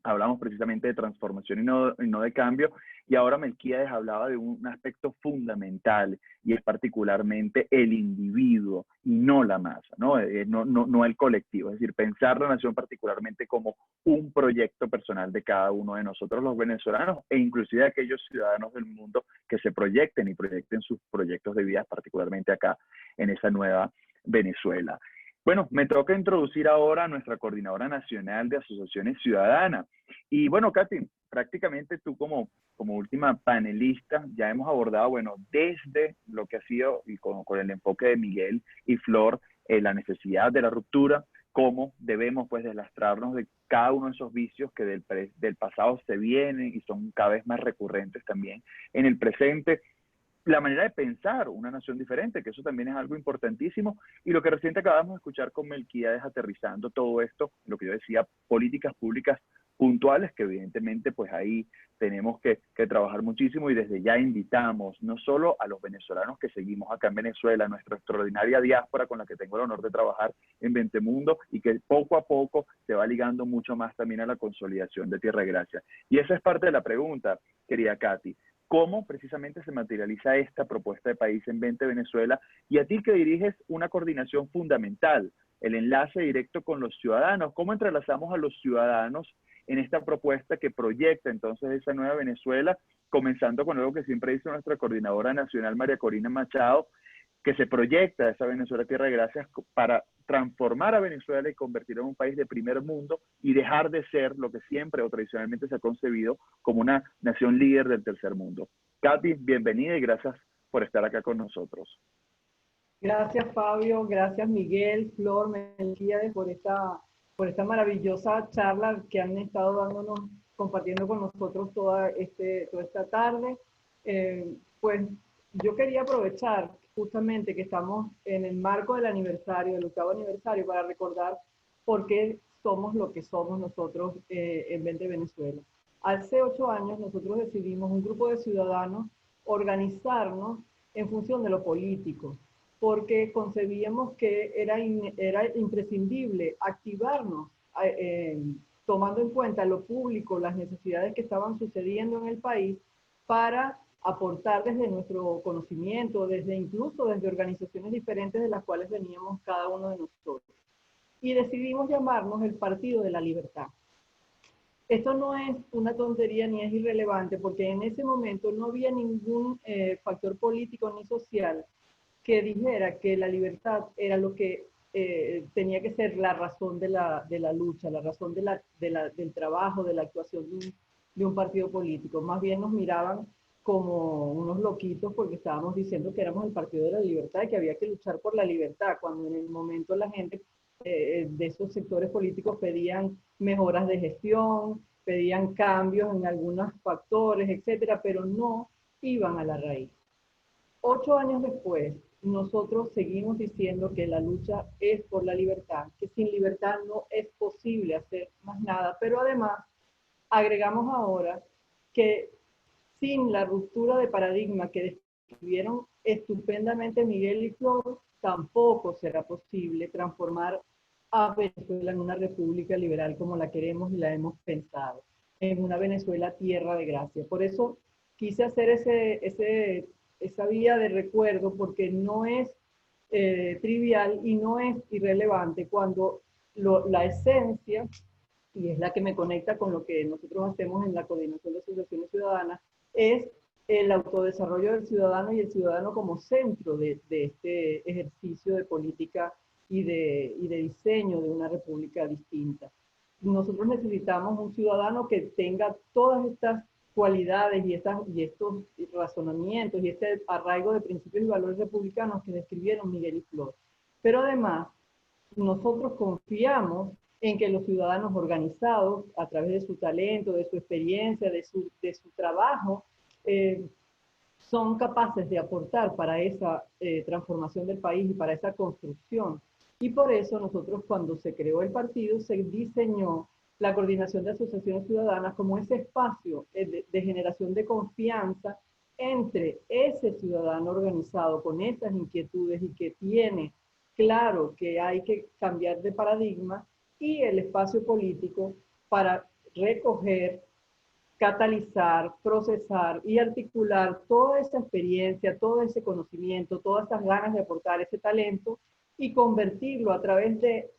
hablamos precisamente de transformación y no de cambio, y ahora Melquíades hablaba de un aspecto fundamental, y es particularmente el individuo, y no la masa, no el colectivo, es decir, pensar la nación particularmente como un proyecto personal de cada uno de nosotros los venezolanos, e inclusive aquellos ciudadanos del mundo que se proyecten y proyecten sus proyectos de vida, particularmente acá en esa nueva Venezuela. Bueno, me toca introducir ahora a nuestra Coordinadora Nacional de Asociaciones Ciudadanas. Y bueno, Katy, prácticamente tú como última panelista ya hemos abordado, bueno, desde lo que ha sido, y con el enfoque de Miguel y Flor, la necesidad de la ruptura, cómo debemos pues deslastrarnos de cada uno de esos vicios que del pasado se vienen y son cada vez más recurrentes también en el presente. La manera de pensar una nación diferente, que eso también es algo importantísimo, y lo que recién acabamos de escuchar con Melquíades aterrizando todo esto, lo que yo decía, políticas públicas puntuales, que evidentemente pues ahí tenemos que trabajar muchísimo, y desde ya invitamos no solo a los venezolanos que seguimos acá en Venezuela, nuestra extraordinaria diáspora con la que tengo el honor de trabajar en Ventemundo, y que poco a poco se va ligando mucho más también a la consolidación de Tierra de Gracia. Y esa es parte de la pregunta, querida Katy. ¿Cómo precisamente se materializa esta propuesta de país en Vente Venezuela? Y a ti que diriges una coordinación fundamental, el enlace directo con los ciudadanos, ¿cómo entrelazamos a los ciudadanos en esta propuesta que proyecta entonces esa nueva Venezuela, comenzando con algo que siempre dice nuestra coordinadora nacional, María Corina Machado, que se proyecta esa Venezuela tierra de gracias para transformar a Venezuela y convertirla en un país de primer mundo y dejar de ser lo que siempre o tradicionalmente se ha concebido como una nación líder del tercer mundo? Katy, bienvenida y gracias por estar acá con nosotros. Gracias, Fabio. Gracias, Miguel, Flor, Melquíades, por esta maravillosa charla que han estado dándonos, compartiendo con nosotros toda esta tarde. Pues yo quería aprovechar justamente que estamos en el marco del aniversario, del 8º aniversario, para recordar por qué somos lo que somos nosotros en Vente Venezuela. Hace 8 años nosotros decidimos, un grupo de ciudadanos, organizarnos en función de lo político, porque concebíamos que era imprescindible activarnos tomando en cuenta lo público, las necesidades que estaban sucediendo en el país, para aportar desde nuestro conocimiento, incluso desde organizaciones diferentes de las cuales veníamos cada uno de nosotros. Y decidimos llamarnos el Partido de la Libertad. Esto no es una tontería ni es irrelevante, porque en ese momento no había ningún factor político ni social que dijera que la libertad era lo que tenía que ser la razón de la lucha, la razón del trabajo, de la actuación de un partido político. Más bien nos miraban como unos loquitos porque estábamos diciendo que éramos el Partido de la Libertad y que había que luchar por la libertad, cuando en el momento la gente de esos sectores políticos pedían mejoras de gestión, pedían cambios en algunos factores, etcétera, pero no iban a la raíz. 8 años después, nosotros seguimos diciendo que la lucha es por la libertad, que sin libertad no es posible hacer más nada, pero además agregamos ahora que sin la ruptura de paradigma que describieron estupendamente Miguel y Flor, tampoco será posible transformar a Venezuela en una república liberal como la queremos y la hemos pensado, en una Venezuela tierra de gracia. Por eso quise hacer esa vía de recuerdo, porque no es trivial y no es irrelevante cuando la esencia, y es la que me conecta con lo que nosotros hacemos en la Coordinación de Asociaciones Ciudadanas, es el autodesarrollo del ciudadano y el ciudadano como centro de este ejercicio de política y de diseño de una república distinta. Nosotros necesitamos un ciudadano que tenga todas estas cualidades y estos razonamientos y este arraigo de principios y valores republicanos que describieron Miguel y Flor. Pero además, nosotros confiamos en que los ciudadanos organizados, a través de su talento, de su experiencia, de su trabajo, son capaces de aportar para esa transformación del país y para esa construcción. Y por eso nosotros, cuando se creó el partido, se diseñó la Coordinación de Asociaciones Ciudadanas como ese espacio de generación de confianza entre ese ciudadano organizado con esas inquietudes y que tiene claro que hay que cambiar de paradigma, y el espacio político para recoger, catalizar, procesar y articular toda esa experiencia, todo ese conocimiento, todas esas ganas de aportar ese talento y convertirlo a través de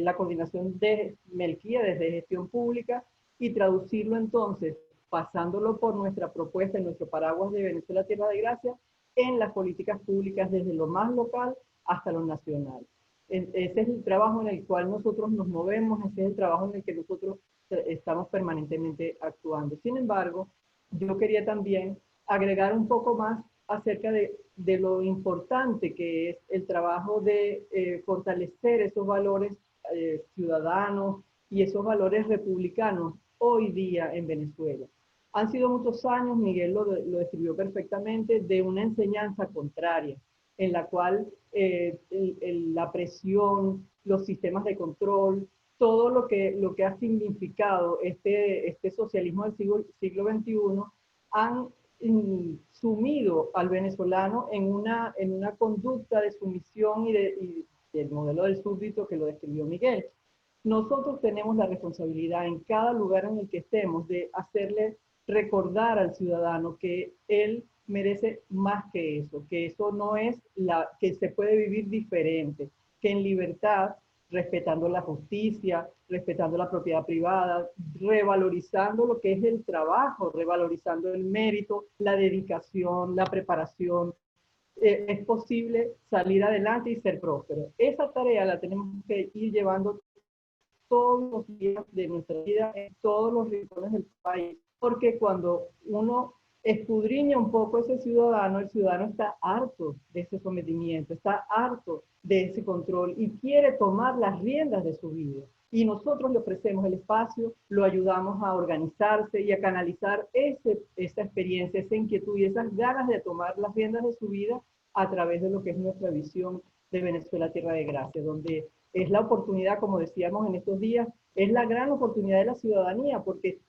la coordinación de Melquíades de gestión pública y traducirlo entonces, pasándolo por nuestra propuesta, en nuestro paraguas de Venezuela Tierra de Gracia, en las políticas públicas desde lo más local hasta lo nacional. Ese es el trabajo en el cual nosotros nos movemos, ese es el trabajo en el que nosotros estamos permanentemente actuando. Sin embargo, yo quería también agregar un poco más acerca de lo importante que es el trabajo de fortalecer esos valores ciudadanos y esos valores republicanos hoy día en Venezuela. Han sido muchos años, Miguel lo describió perfectamente, de una enseñanza contraria, en la cual la presión, los sistemas de control, todo lo que ha significado este socialismo del siglo XXI han sumido al venezolano en una conducta de sumisión y del modelo del súbdito que lo describió Miguel. Nosotros tenemos la responsabilidad en cada lugar en el que estemos de hacerle recordar al ciudadano que él merece más que eso no es que se puede vivir diferente, que en libertad, respetando la justicia, respetando la propiedad privada, revalorizando lo que es el trabajo, revalorizando el mérito, la dedicación, la preparación, es posible salir adelante y ser próspero. Esa tarea la tenemos que ir llevando todos los días de nuestra vida en todos los rincones del país, porque cuando uno escudriña un poco ese ciudadano, el ciudadano está harto de ese sometimiento, está harto de ese control y quiere tomar las riendas de su vida. Y nosotros le ofrecemos el espacio, lo ayudamos a organizarse y a canalizar esa experiencia, esa inquietud y esas ganas de tomar las riendas de su vida a través de lo que es nuestra visión de Venezuela Tierra de Gracia, donde es la oportunidad, como decíamos en estos días, es la gran oportunidad de la ciudadanía, porque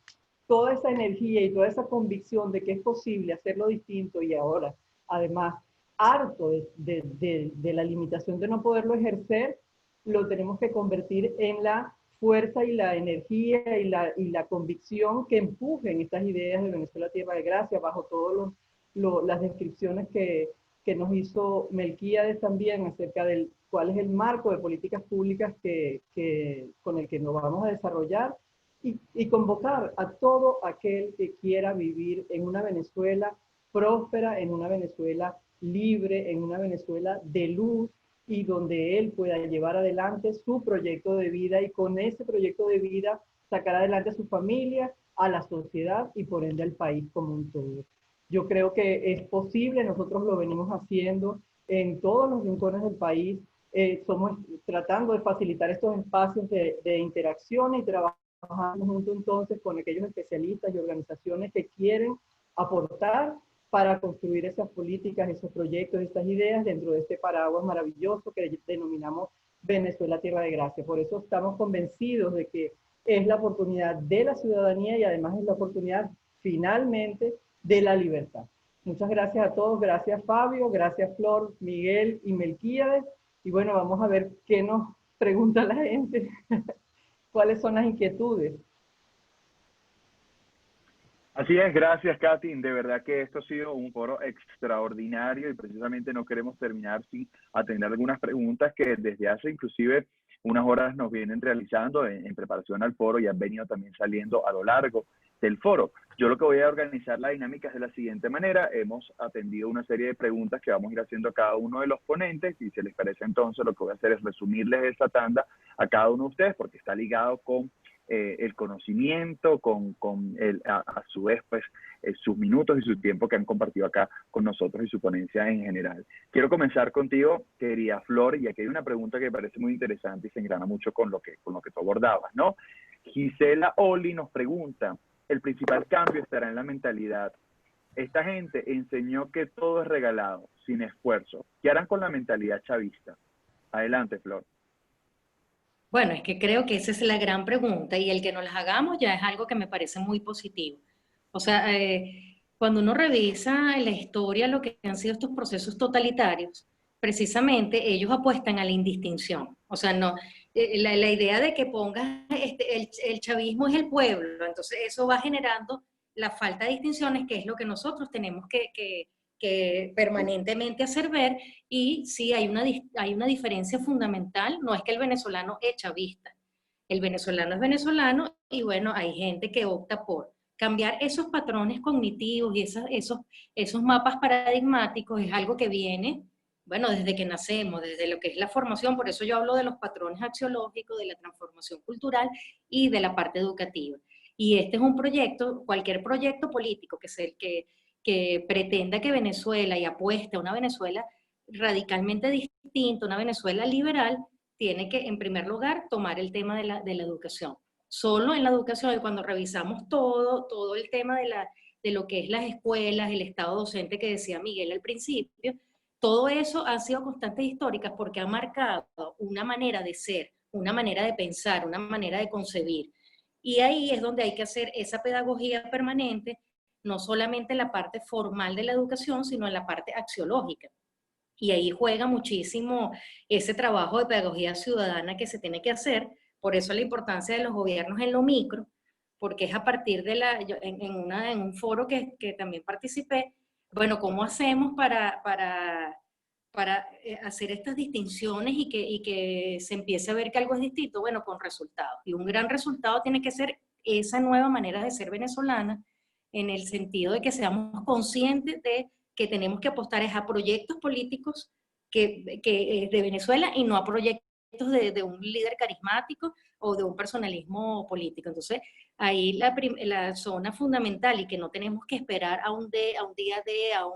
toda esa energía y toda esa convicción de que es posible hacerlo distinto y ahora, además, harto de la limitación de no poderlo ejercer, lo tenemos que convertir en la fuerza y la energía y la convicción que empujen estas ideas de Venezuela Tierra de Gracia bajo todas las descripciones que nos hizo Melquíades también acerca del cuál es el marco de políticas públicas con el que nos vamos a desarrollar y convocar a todo aquel que quiera vivir en una Venezuela próspera, en una Venezuela libre, en una Venezuela de luz y donde él pueda llevar adelante su proyecto de vida y con ese proyecto de vida sacar adelante a su familia, a la sociedad y por ende al país como un todo. Yo creo que es posible, nosotros lo venimos haciendo en todos los rincones del país. Somos tratando de facilitar estos espacios de interacción y trabajando junto entonces con aquellos especialistas y organizaciones que quieren aportar para construir esas políticas, esos proyectos, estas ideas dentro de este paraguas maravilloso que denominamos Venezuela Tierra de Gracia. Por eso estamos convencidos de que es la oportunidad de la ciudadanía y además es la oportunidad finalmente de la libertad. Muchas gracias a todos, gracias Fabio, gracias Flor, Miguel y Melquíades. Y bueno, vamos a ver qué nos pregunta la gente, cuáles son las inquietudes. Así es, gracias Katy. De verdad que esto ha sido un foro extraordinario y precisamente no queremos terminar sin atender algunas preguntas que desde hace inclusive unas horas nos vienen realizando en preparación al foro y han venido también saliendo a lo largo del foro. Yo lo que voy a organizar la dinámica es de la siguiente manera. Hemos atendido una serie de preguntas que vamos a ir haciendo a cada uno de los ponentes y si les parece entonces lo que voy a hacer es resumirles esa tanda a cada uno de ustedes porque está ligado con el conocimiento, a su vez, pues, sus minutos y su tiempo que han compartido acá con nosotros y su ponencia en general. Quiero comenzar contigo, querida Flor, y aquí hay una pregunta que me parece muy interesante y se engrana mucho con lo que tú abordabas, ¿no? Gisela Oli nos pregunta, el principal cambio estará en la mentalidad. Esta gente enseñó que todo es regalado, sin esfuerzo. ¿Qué harán con la mentalidad chavista? Adelante, Flor. Bueno, es que creo que esa es la gran pregunta y el que nos las hagamos ya es algo que me parece muy positivo. O sea, cuando uno revisa en la historia lo que han sido estos procesos totalitarios, precisamente ellos apuestan a la indistinción. O sea, no, la idea de que pongas el chavismo es el pueblo, entonces eso va generando la falta de distinciones, que es lo que nosotros tenemos que permanentemente hacer ver, y sí hay una diferencia fundamental, no es que el venezolano es chavista, el venezolano es venezolano y bueno, hay gente que opta por cambiar esos patrones cognitivos y esos mapas paradigmáticos, es algo que viene, bueno, desde que nacemos, desde lo que es la formación, por eso yo hablo de los patrones axiológicos, de la transformación cultural y de la parte educativa. Y este es un proyecto, cualquier proyecto político que sea el que pretenda que Venezuela y apueste a una Venezuela radicalmente distinta, una Venezuela liberal, tiene que, en primer lugar, tomar el tema de la educación. Solo en la educación, y cuando revisamos todo el tema de lo que es las escuelas, el estado docente que decía Miguel al principio, todo eso han sido constantes históricas porque ha marcado una manera de ser, una manera de pensar, una manera de concebir. Y ahí es donde hay que hacer esa pedagogía permanente, no solamente en la parte formal de la educación, sino en la parte axiológica. Y ahí juega muchísimo ese trabajo de pedagogía ciudadana que se tiene que hacer, por eso la importancia de los gobiernos en lo micro, porque es a partir de en un foro que también participé, bueno, ¿cómo hacemos para hacer estas distinciones y que se empiece a ver que algo es distinto? Bueno, con resultados. Y un gran resultado tiene que ser esa nueva manera de ser venezolana, en el sentido de que seamos conscientes de que tenemos que apostar a proyectos políticos de Venezuela y no a proyectos de un líder carismático o de un personalismo político. Entonces, ahí la zona fundamental y que no tenemos que esperar a un día D, a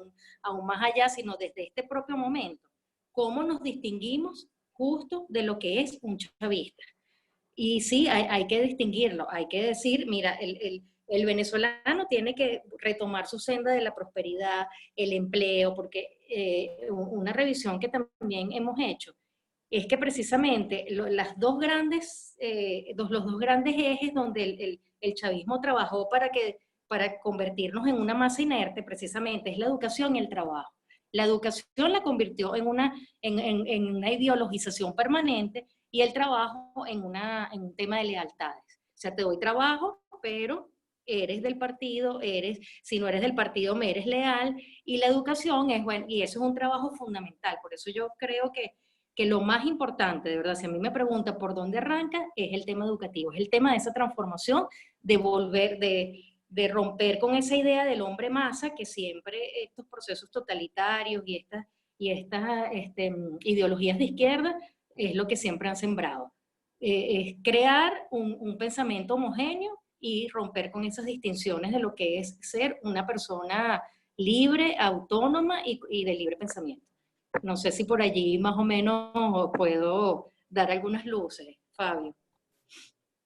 un más allá, sino desde este propio momento. ¿Cómo nos distinguimos justo de lo que es un chavista? Y sí, hay que distinguirlo, hay que decir, mira, el venezolano tiene que retomar su senda de la prosperidad, el empleo, porque una revisión que también hemos hecho es que precisamente los dos grandes ejes donde el chavismo trabajó para convertirnos en una masa inerte, precisamente es la educación y el trabajo. La educación la convirtió en una ideologización permanente y el trabajo en un tema de lealtades. O sea, te doy trabajo, pero eres del partido, si no eres del partido me eres leal, y la educación es bueno, y eso es un trabajo fundamental. Por eso yo creo que lo más importante, de verdad, si a mí me pregunta por dónde arranca, es el tema educativo, es el tema de esa transformación, de romper con esa idea del hombre masa, que siempre estos procesos totalitarios y estas ideologías de izquierda es lo que siempre han sembrado. Es crear un pensamiento homogéneo y romper con esas distinciones de lo que es ser una persona libre, autónoma y de libre pensamiento. No sé si por allí más o menos puedo dar algunas luces, Fabio.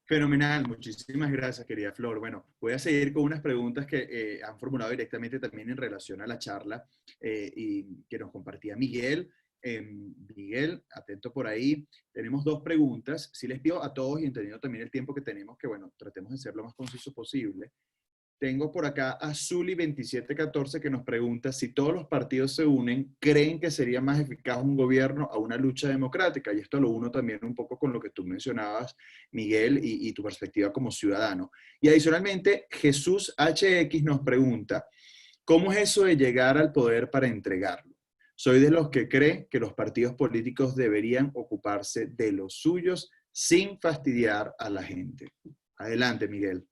Fenomenal, muchísimas gracias, querida Flor. Bueno, voy a seguir con unas preguntas que han formulado directamente también en relación a la charla y que nos compartía Miguel. Miguel, atento por ahí. Tenemos dos preguntas. Sí les pido a todos, y entendiendo también el tiempo que tenemos, que bueno, tratemos de ser lo más conciso posible. Tengo por acá a Zuli2714 que nos pregunta si todos los partidos se unen, ¿creen que sería más eficaz un gobierno a una lucha democrática? Y esto lo uno también un poco con lo que tú mencionabas, Miguel, y tu perspectiva como ciudadano. Y adicionalmente, Jesús HX nos pregunta, ¿cómo es eso de llegar al poder para entregarlo? Soy de los que cree que los partidos políticos deberían ocuparse de los suyos sin fastidiar a la gente. Adelante, Miguel.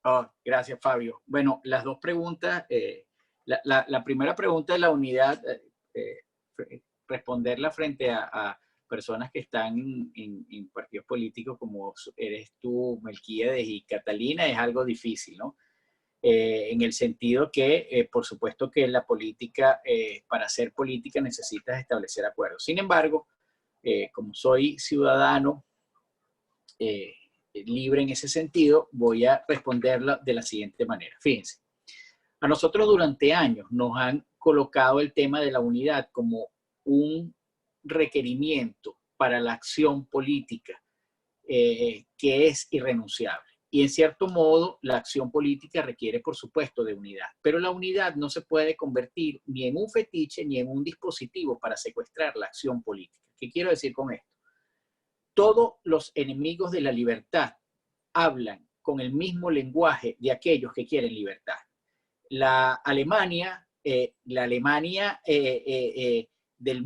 Oh, gracias, Fabio. Bueno, las dos preguntas, la primera pregunta de la unidad, responderla frente a personas que están en partidos políticos como eres tú, Melquíades y Catalina, es algo difícil, ¿no? En el sentido que, por supuesto que la política, para hacer política necesitas establecer acuerdos. Sin embargo, como soy ciudadano, libre en ese sentido, voy a responderla de la siguiente manera. Fíjense, a nosotros durante años nos han colocado el tema de la unidad como un requerimiento para la acción política que es irrenunciable. Y en cierto modo, la acción política requiere, por supuesto, de unidad. Pero la unidad no se puede convertir ni en un fetiche ni en un dispositivo para secuestrar la acción política. ¿Qué quiero decir con esto? Todos los enemigos de la libertad hablan con el mismo lenguaje de aquellos que quieren libertad. La Alemania del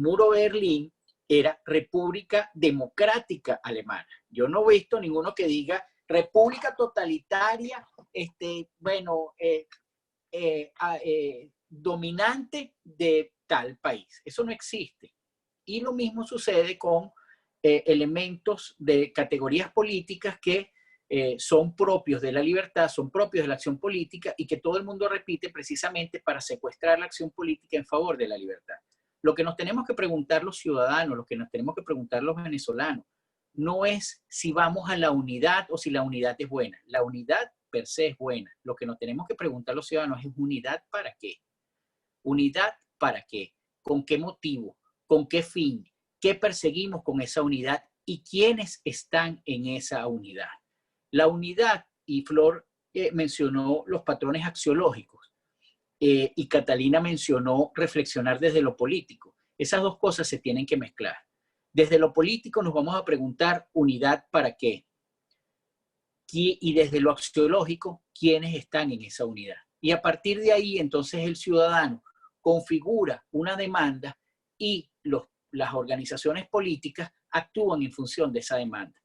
muro de Berlín era República Democrática Alemana. Yo no he visto ninguno que diga República Totalitaria, dominante de tal país. Eso no existe. Y lo mismo sucede con elementos de categorías políticas que son propios de la libertad, son propios de la acción política y que todo el mundo repite precisamente para secuestrar la acción política en favor de la libertad. Lo que nos tenemos que preguntar los ciudadanos, lo que nos tenemos que preguntar los venezolanos, no es si vamos a la unidad o si la unidad es buena. La unidad per se es buena. Lo que nos tenemos que preguntar los ciudadanos es ¿unidad para qué? ¿Unidad para qué? ¿Con qué motivo? ¿Con qué fin? ¿Qué perseguimos con esa unidad? ¿Y quiénes están en esa unidad? La unidad, y Flor mencionó los patrones axiológicos, y Catalina mencionó reflexionar desde lo político. Esas dos cosas se tienen que mezclar. Desde lo político nos vamos a preguntar unidad para qué. Y desde lo axiológico, ¿quiénes están en esa unidad? Y a partir de ahí, entonces el ciudadano configura una demanda y las organizaciones políticas actúan en función de esa demanda.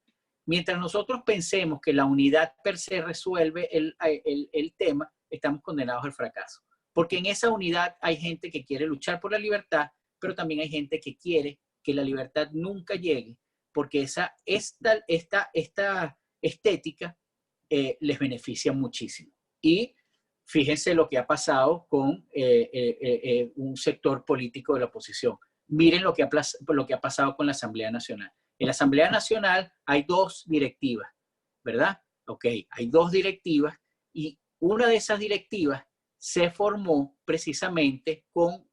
Mientras nosotros pensemos que la unidad per se resuelve el tema, estamos condenados al fracaso. Porque en esa unidad hay gente que quiere luchar por la libertad, pero también hay gente que quiere que la libertad nunca llegue, porque esta estética les beneficia muchísimo. Y fíjense lo que ha pasado con un sector político de la oposición. Miren lo que ha pasado con la Asamblea Nacional. En la Asamblea Nacional hay dos directivas, ¿verdad? Ok, hay dos directivas y una de esas directivas se formó precisamente con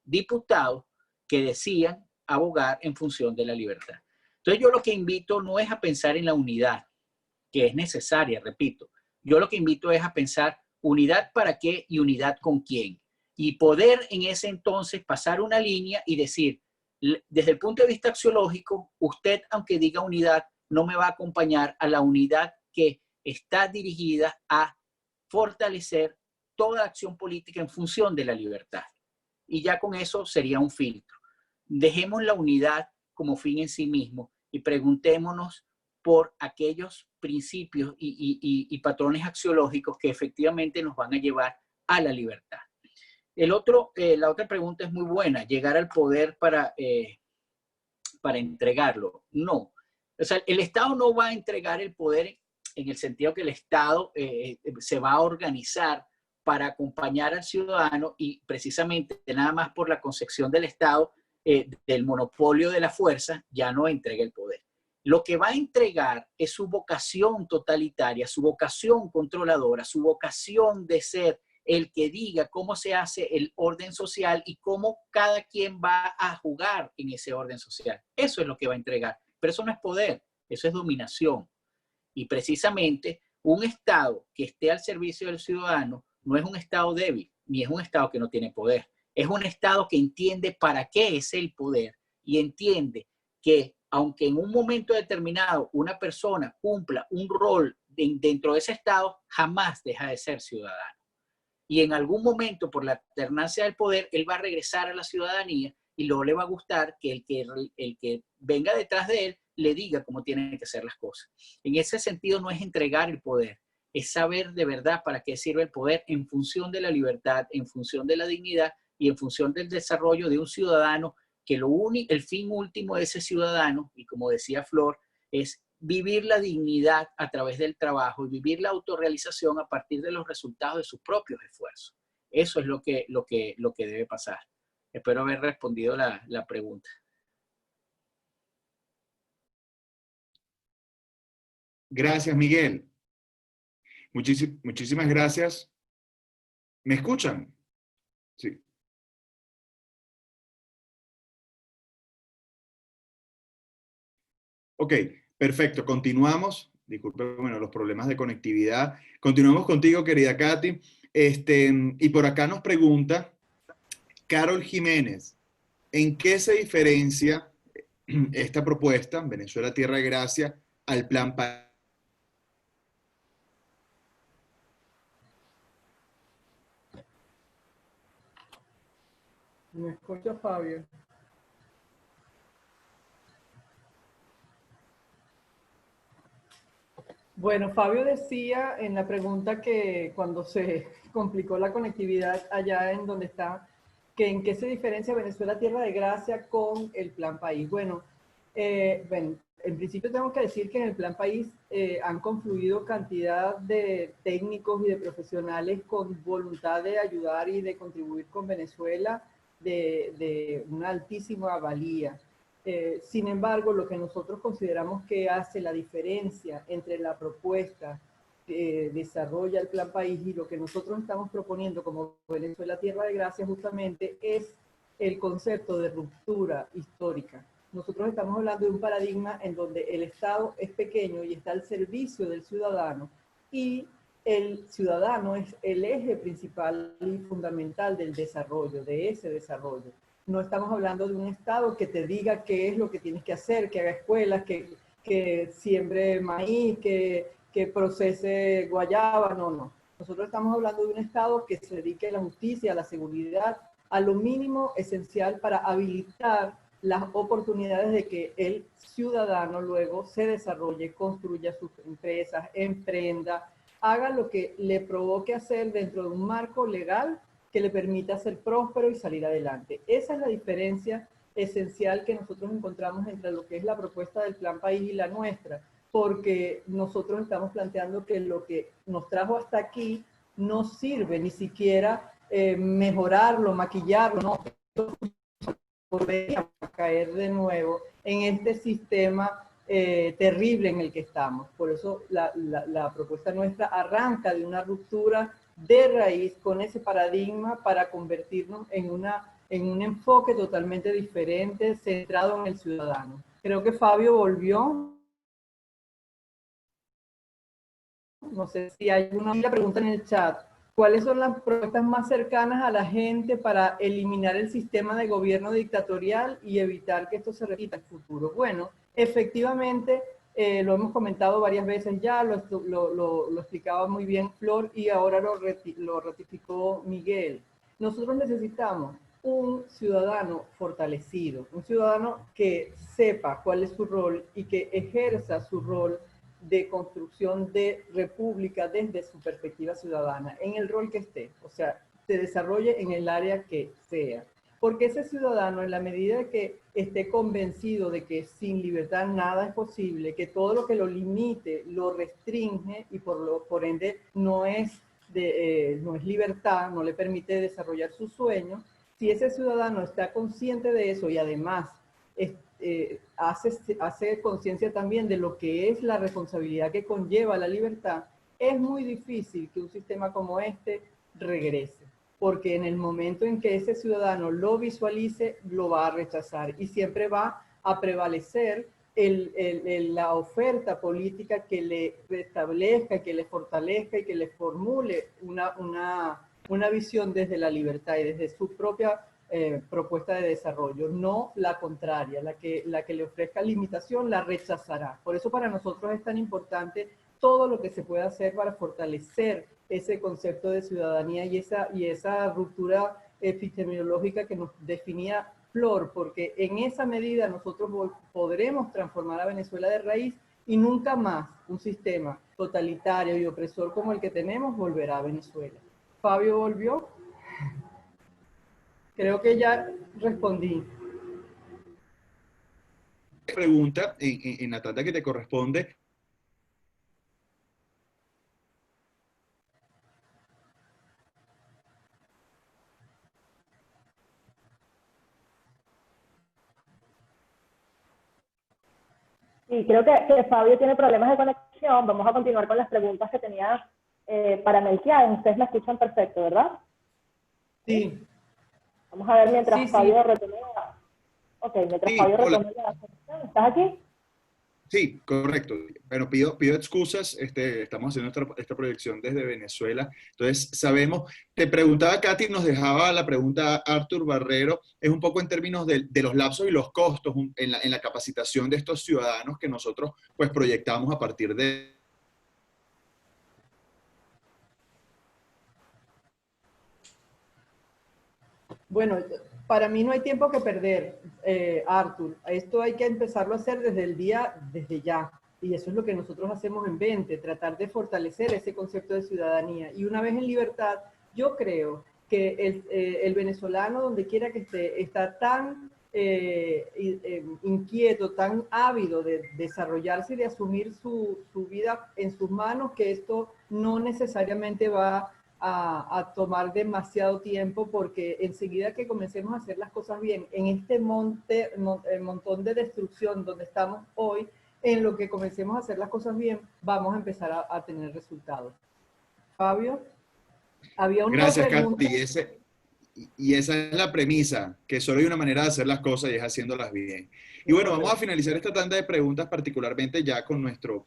diputados que decían abogar en función de la libertad. Entonces yo lo que invito no es a pensar en la unidad, que es necesaria, repito. Yo lo que invito es a pensar unidad para qué y unidad con quién. Y poder en ese entonces pasar una línea y decir, desde el punto de vista axiológico, usted, aunque diga unidad, no me va a acompañar a la unidad que está dirigida a fortalecer toda acción política en función de la libertad. Y ya con eso sería un filtro. Dejemos la unidad como fin en sí mismo y preguntémonos por aquellos principios y patrones axiológicos que efectivamente nos van a llevar a la libertad. La otra pregunta es muy buena, llegar al poder para entregarlo. No. O sea, el Estado no va a entregar el poder en el sentido que el Estado se va a organizar para acompañar al ciudadano y precisamente nada más por la concepción del Estado, del monopolio de la fuerza, ya no entrega el poder. Lo que va a entregar es su vocación totalitaria, su vocación controladora, su vocación de ser el que diga cómo se hace el orden social y cómo cada quien va a jugar en ese orden social. Eso es lo que va a entregar. Pero eso no es poder, eso es dominación. Y precisamente un Estado que esté al servicio del ciudadano no es un Estado débil, ni es un Estado que no tiene poder. Es un Estado que entiende para qué es el poder y entiende que aunque en un momento determinado una persona cumpla un rol dentro de ese Estado, jamás deja de ser ciudadano. Y en algún momento, por la alternancia del poder, él va a regresar a la ciudadanía y luego le va a gustar que el que venga detrás de él le diga cómo tienen que ser las cosas. En ese sentido no es entregar el poder, es saber de verdad para qué sirve el poder en función de la libertad, en función de la dignidad y en función del desarrollo de un ciudadano que el fin último de ese ciudadano, y como decía Flor, es vivir la dignidad a través del trabajo y vivir la autorrealización a partir de los resultados de sus propios esfuerzos. Eso es lo que debe pasar. Espero haber respondido la pregunta. Gracias, Miguel. Muchísimas gracias. ¿Me escuchan? Sí. Ok, perfecto. Continuamos. Disculpen, bueno, los problemas de conectividad. Continuamos contigo, querida Katy. Y por acá nos pregunta Carol Jiménez, ¿en qué se diferencia esta propuesta, Venezuela Tierra de Gracia, al Plan País? ¿Me escucha, Fabio? Bueno, Fabio decía en la pregunta que cuando se complicó la conectividad allá en donde está, que en qué se diferencia Venezuela Tierra de Gracia con el Plan País. Bueno, en principio tengo que decir que en el Plan País han confluido cantidad de técnicos y de profesionales con voluntad de ayudar y de contribuir con Venezuela de una altísima valía. Sin embargo, lo que nosotros consideramos que hace la diferencia entre la propuesta que desarrolla el Plan País y lo que nosotros estamos proponiendo como Venezuela Tierra de Gracia justamente es el concepto de ruptura histórica. Nosotros estamos hablando de un paradigma en donde el Estado es pequeño y está al servicio del ciudadano y el ciudadano es el eje principal y fundamental del desarrollo, de ese desarrollo. No estamos hablando de un Estado que te diga qué es lo que tienes que hacer, que haga escuelas, que siembre maíz, que procese guayaba, no. Nosotros estamos hablando de un Estado que se dedique a la justicia, a la seguridad, a lo mínimo esencial para habilitar las oportunidades de que el ciudadano luego se desarrolle, construya sus empresas, emprenda, haga lo que le provoque hacer dentro de un marco legal que le permita ser próspero y salir adelante. Esa es la diferencia esencial que nosotros encontramos entre lo que es la propuesta del Plan País y la nuestra, porque nosotros estamos planteando que lo que nos trajo hasta aquí no sirve ni siquiera mejorarlo, maquillarlo, no. Volveríamos a caer de nuevo en este sistema terrible en el que estamos. Por eso la propuesta nuestra arranca de una ruptura de raíz con ese paradigma para convertirnos en un enfoque totalmente diferente, centrado en el ciudadano. Creo que Fabio volvió. No sé si hay una pregunta en el chat. ¿Cuáles son las propuestas más cercanas a la gente para eliminar el sistema de gobierno dictatorial y evitar que esto se repita en el futuro? Bueno, efectivamente, lo hemos comentado varias veces ya, lo explicaba muy bien Flor y ahora lo ratificó Miguel. Nosotros necesitamos un ciudadano fortalecido, un ciudadano que sepa cuál es su rol y que ejerza su rol de construcción de república desde su perspectiva ciudadana, en el rol que esté, o sea, se desarrolle en el área que sea. Porque ese ciudadano, en la medida que esté convencido de que sin libertad nada es posible, que todo lo que lo limite lo restringe y por ende no es libertad, no le permite desarrollar sus sueños, si ese ciudadano está consciente de eso y además hace conciencia también de lo que es la responsabilidad que conlleva la libertad, es muy difícil que un sistema como este regrese, porque en el momento en que ese ciudadano lo visualice, lo va a rechazar y siempre va a prevalecer la oferta política que le restablezca, que le fortalezca y que le formule una visión desde la libertad y desde su propia propuesta de desarrollo, no la contraria, la que le ofrezca limitación la rechazará. Por eso para nosotros es tan importante todo lo que se puede hacer para fortalecer ese concepto de ciudadanía y esa ruptura epistemológica que nos definía Flor, porque en esa medida nosotros podremos transformar a Venezuela de raíz y nunca más un sistema totalitario y opresor como el que tenemos volverá a Venezuela. Fabio volvió. Creo que ya respondí. Pregunta en la tanda que te corresponde. Sí, creo que Fabio tiene problemas de conexión. Vamos a continuar con las preguntas que tenía para Melquiades. Ustedes me escuchan perfecto, ¿verdad? Sí. Vamos a ver mientras Sí, Fabio retome mientras Fabio retome la conexión. ¿Estás aquí? Sí, correcto. Bueno, pido excusas. Estamos haciendo esta proyección desde Venezuela. Entonces, sabemos, te preguntaba Katy, nos dejaba la pregunta Arthur Barrero, es un poco en términos de los lapsos y los costos en la capacitación de estos ciudadanos que nosotros pues proyectamos a partir de... Bueno, para mí no hay tiempo que perder, Arthur. Esto hay que empezarlo a hacer desde ya. Y eso es lo que nosotros hacemos en 20, tratar de fortalecer ese concepto de ciudadanía. Y una vez en libertad, yo creo que el venezolano, donde quiera que esté, está tan inquieto, tan ávido de desarrollarse y de asumir su vida en sus manos, que esto no necesariamente va a tomar demasiado tiempo, porque enseguida que comencemos a hacer las cosas bien, en este montón de destrucción donde estamos hoy, en lo que comencemos a hacer las cosas bien, vamos a empezar a tener resultados. Fabio, había una Gracias, pregunta. Katy. Y esa es la premisa, que solo hay una manera de hacer las cosas y es haciéndolas bien. Y bueno, vamos a finalizar esta tanda de preguntas, particularmente ya con nuestro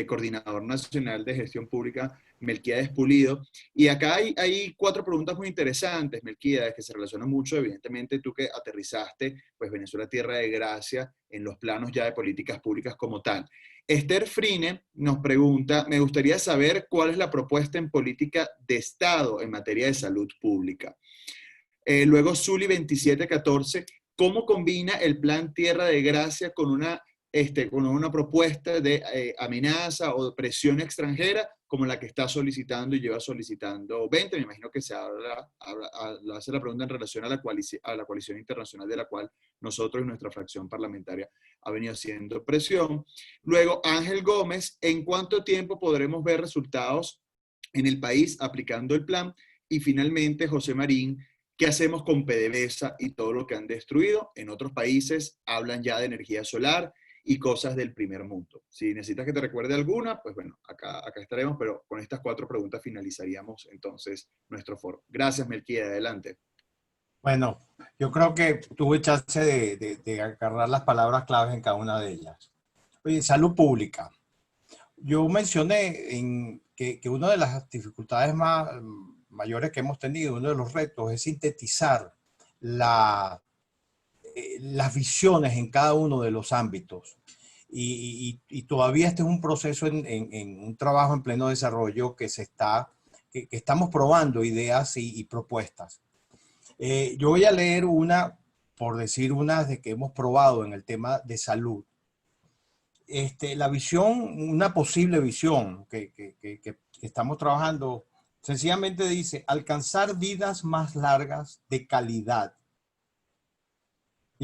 coordinador nacional de gestión pública, Melquiades Pulido. Y acá hay 4 preguntas muy interesantes, Melquiades, que se relacionan mucho, evidentemente, tú que aterrizaste, pues Venezuela, tierra de gracia, en los planos ya de políticas públicas como tal. Esther Frine nos pregunta, me gustaría saber cuál es la propuesta en política de Estado en materia de salud pública. Luego Zuli 2714, ¿cómo combina el plan Tierra de Gracia con una propuesta de amenaza o de presión extranjera como la que está solicitando y lleva solicitando 20? Me imagino que se hace la pregunta en relación a la coalición internacional de la cual nosotros y nuestra fracción parlamentaria ha venido haciendo presión. Luego Ángel Gómez, ¿en cuánto tiempo podremos ver resultados en el país aplicando el plan? Y finalmente José Marín, ¿qué hacemos con PDVSA y todo lo que han destruido? En otros países hablan ya de energía solar y cosas del primer mundo. Si necesitas que te recuerde alguna, pues bueno, acá estaremos, pero con estas 4 preguntas finalizaríamos entonces nuestro foro. Gracias, Melquiades, adelante. Bueno, yo creo que tuve chance de agarrar las palabras claves en cada una de ellas. Oye, salud pública. Yo mencioné que una de las dificultades mayores que hemos tenido, uno de los retos, es sintetizar las visiones en cada uno de los ámbitos. Y todavía este es un proceso en un trabajo en pleno desarrollo que estamos probando ideas y propuestas. Yo voy a leer por decir una de que hemos probado en el tema de salud. La visión, una posible visión que estamos trabajando, sencillamente dice, alcanzar vidas más largas de calidad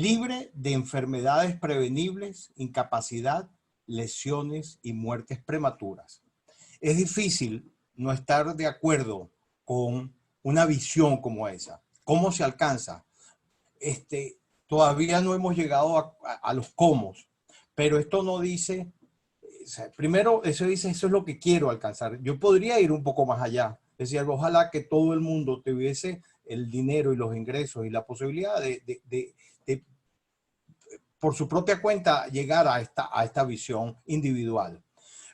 libre de enfermedades prevenibles, incapacidad, lesiones y muertes prematuras. Es difícil no estar de acuerdo con una visión como esa. ¿Cómo se alcanza? Todavía no hemos llegado a los cómo, pero esto no dice, o sea, primero eso dice, eso es lo que quiero alcanzar. Yo podría ir un poco más allá, es decir, ojalá que todo el mundo tuviese el dinero y los ingresos y la posibilidad de por su propia cuenta llegar a esta visión individual.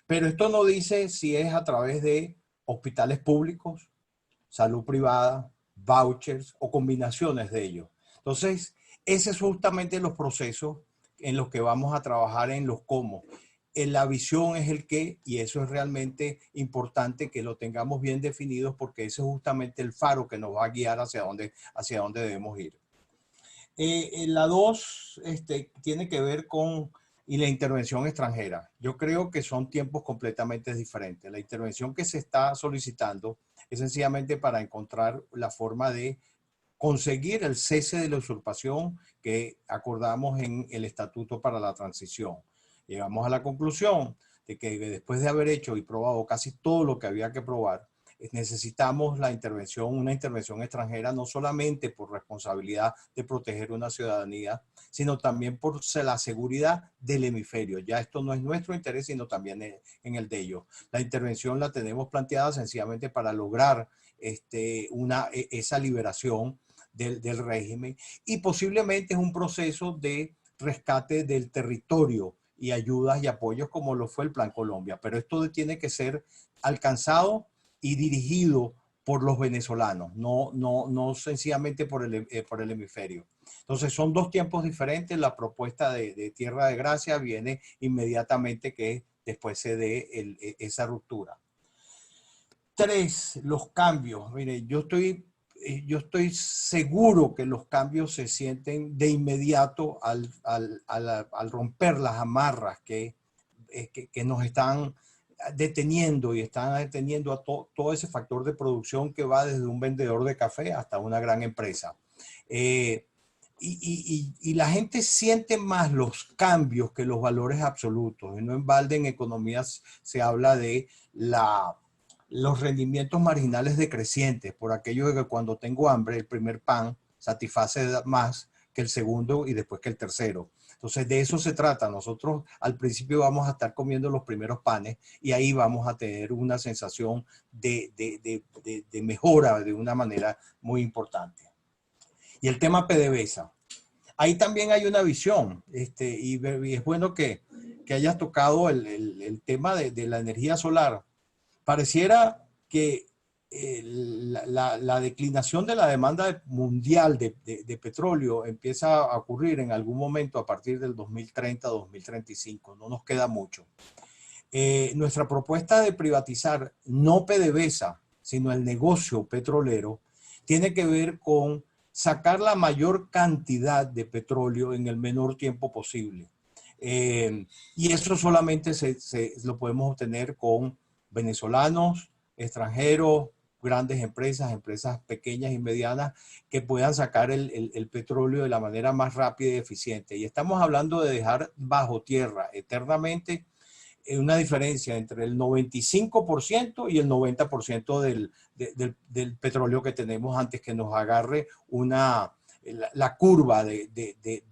Pero esto no dice si es a través de hospitales públicos, salud privada, vouchers o combinaciones de ellos. Entonces, ese es justamente los procesos en los que vamos a trabajar en los cómo. La visión es el qué, y eso es realmente importante que lo tengamos bien definidos, porque ese es justamente el faro que nos va a guiar hacia dónde debemos ir. La 2 tiene que ver con la intervención extranjera. Yo creo que son tiempos completamente diferentes. La intervención que se está solicitando es sencillamente para encontrar la forma de conseguir el cese de la usurpación que acordamos en el Estatuto para la Transición. Llegamos a la conclusión de que después de haber hecho y probado casi todo lo que había que probar, necesitamos una intervención extranjera, no solamente por responsabilidad de proteger una ciudadanía, sino también por la seguridad del hemisferio. Ya esto no es nuestro interés, sino también en el de ellos. La intervención la tenemos planteada sencillamente para lograr esa liberación del régimen, y posiblemente es un proceso de rescate del territorio y ayudas y apoyos como lo fue el Plan Colombia. Pero esto tiene que ser alcanzado y dirigido por los venezolanos, no sencillamente por el hemisferio. Entonces son dos tiempos diferentes. La propuesta de Tierra de Gracia viene inmediatamente que después se dé esa ruptura. 3, los cambios. Mire, yo estoy seguro que los cambios se sienten de inmediato al romper las amarras que nos están deteniendo, y están deteniendo a todo ese factor de producción que va desde un vendedor de café hasta una gran empresa. Y la gente siente más los cambios que los valores absolutos. Y no en balde en economías se habla de los rendimientos marginales decrecientes, por aquello de que cuando tengo hambre, el primer pan satisface más que el segundo y después que el tercero. Entonces, de eso se trata. Nosotros al principio vamos a estar comiendo los primeros panes, y ahí vamos a tener una sensación de mejora de una manera muy importante. Y el tema PDVSA. Ahí también hay una visión, y es bueno que hayas tocado el tema de la energía solar. Pareciera que la declinación de la demanda mundial de petróleo empieza a ocurrir en algún momento a partir del 2030-2035. No nos queda mucho. Nuestra propuesta de privatizar no PDVSA, sino el negocio petrolero, tiene que ver con sacar la mayor cantidad de petróleo en el menor tiempo posible. Y eso solamente lo podemos obtener con venezolanos, extranjeros, grandes empresas pequeñas y medianas, que puedan sacar el petróleo de la manera más rápida y eficiente. Y estamos hablando de dejar bajo tierra eternamente una diferencia entre el 95% y el 90% del petróleo que tenemos, antes que nos agarre la curva de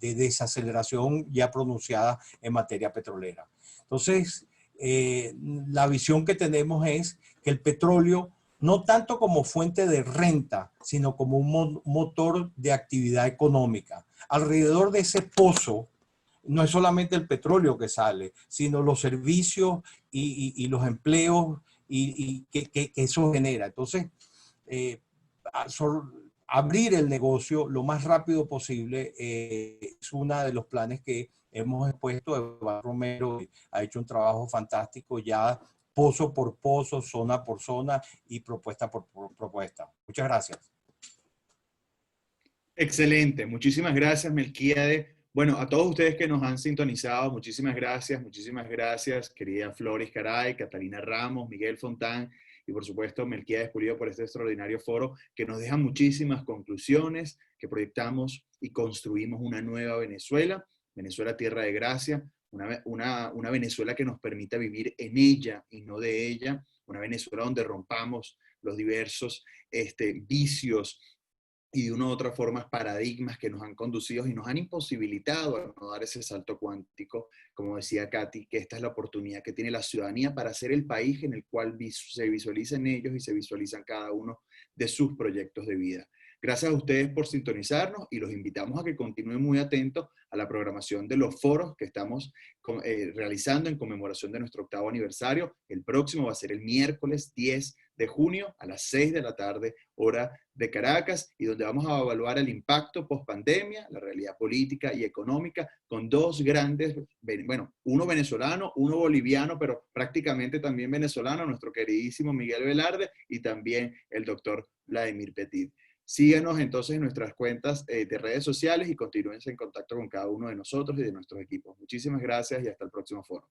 desaceleración ya pronunciada en materia petrolera. Entonces, la visión que tenemos es que el petróleo, no tanto como fuente de renta, sino como un motor de actividad económica. Alrededor de ese pozo no es solamente el petróleo que sale, sino los servicios y los empleos que eso genera. Entonces, abrir el negocio lo más rápido posible es uno de los planes que hemos expuesto. Eduardo Romero ha hecho un trabajo fantástico ya, pozo por pozo, zona por zona y propuesta por propuesta. Muchas gracias. Excelente. Muchísimas gracias, Melquíades. Bueno, a todos ustedes que nos han sintonizado, muchísimas gracias, querida Floris Caray, Catalina Ramos, Miguel Fontán y por supuesto Melquíades Pulido por este extraordinario foro que nos deja muchísimas conclusiones, que proyectamos y construimos una nueva Venezuela, Venezuela tierra de gracia, una Venezuela que nos permita vivir en ella y no de ella, una Venezuela donde rompamos los diversos vicios y de una u otra forma paradigmas que nos han conducido y nos han imposibilitado a no dar ese salto cuántico, como decía Katy, que esta es la oportunidad que tiene la ciudadanía para ser el país en el cual se visualizan ellos y se visualizan cada uno de sus proyectos de vida. Gracias a ustedes por sintonizarnos y los invitamos a que continúen muy atentos a la programación de los foros que estamos realizando en conmemoración de nuestro 8º aniversario. El próximo va a ser el miércoles 10 de junio a las 6 de la tarde, hora de Caracas, y donde vamos a evaluar el impacto post-pandemia, la realidad política y económica, con dos grandes, bueno, uno venezolano, uno boliviano, pero prácticamente también venezolano, nuestro queridísimo Miguel Velarde, y también el doctor Vladimir Petit. Síganos entonces en nuestras cuentas de redes sociales y continúen en contacto con cada uno de nosotros y de nuestros equipos. Muchísimas gracias y hasta el próximo foro.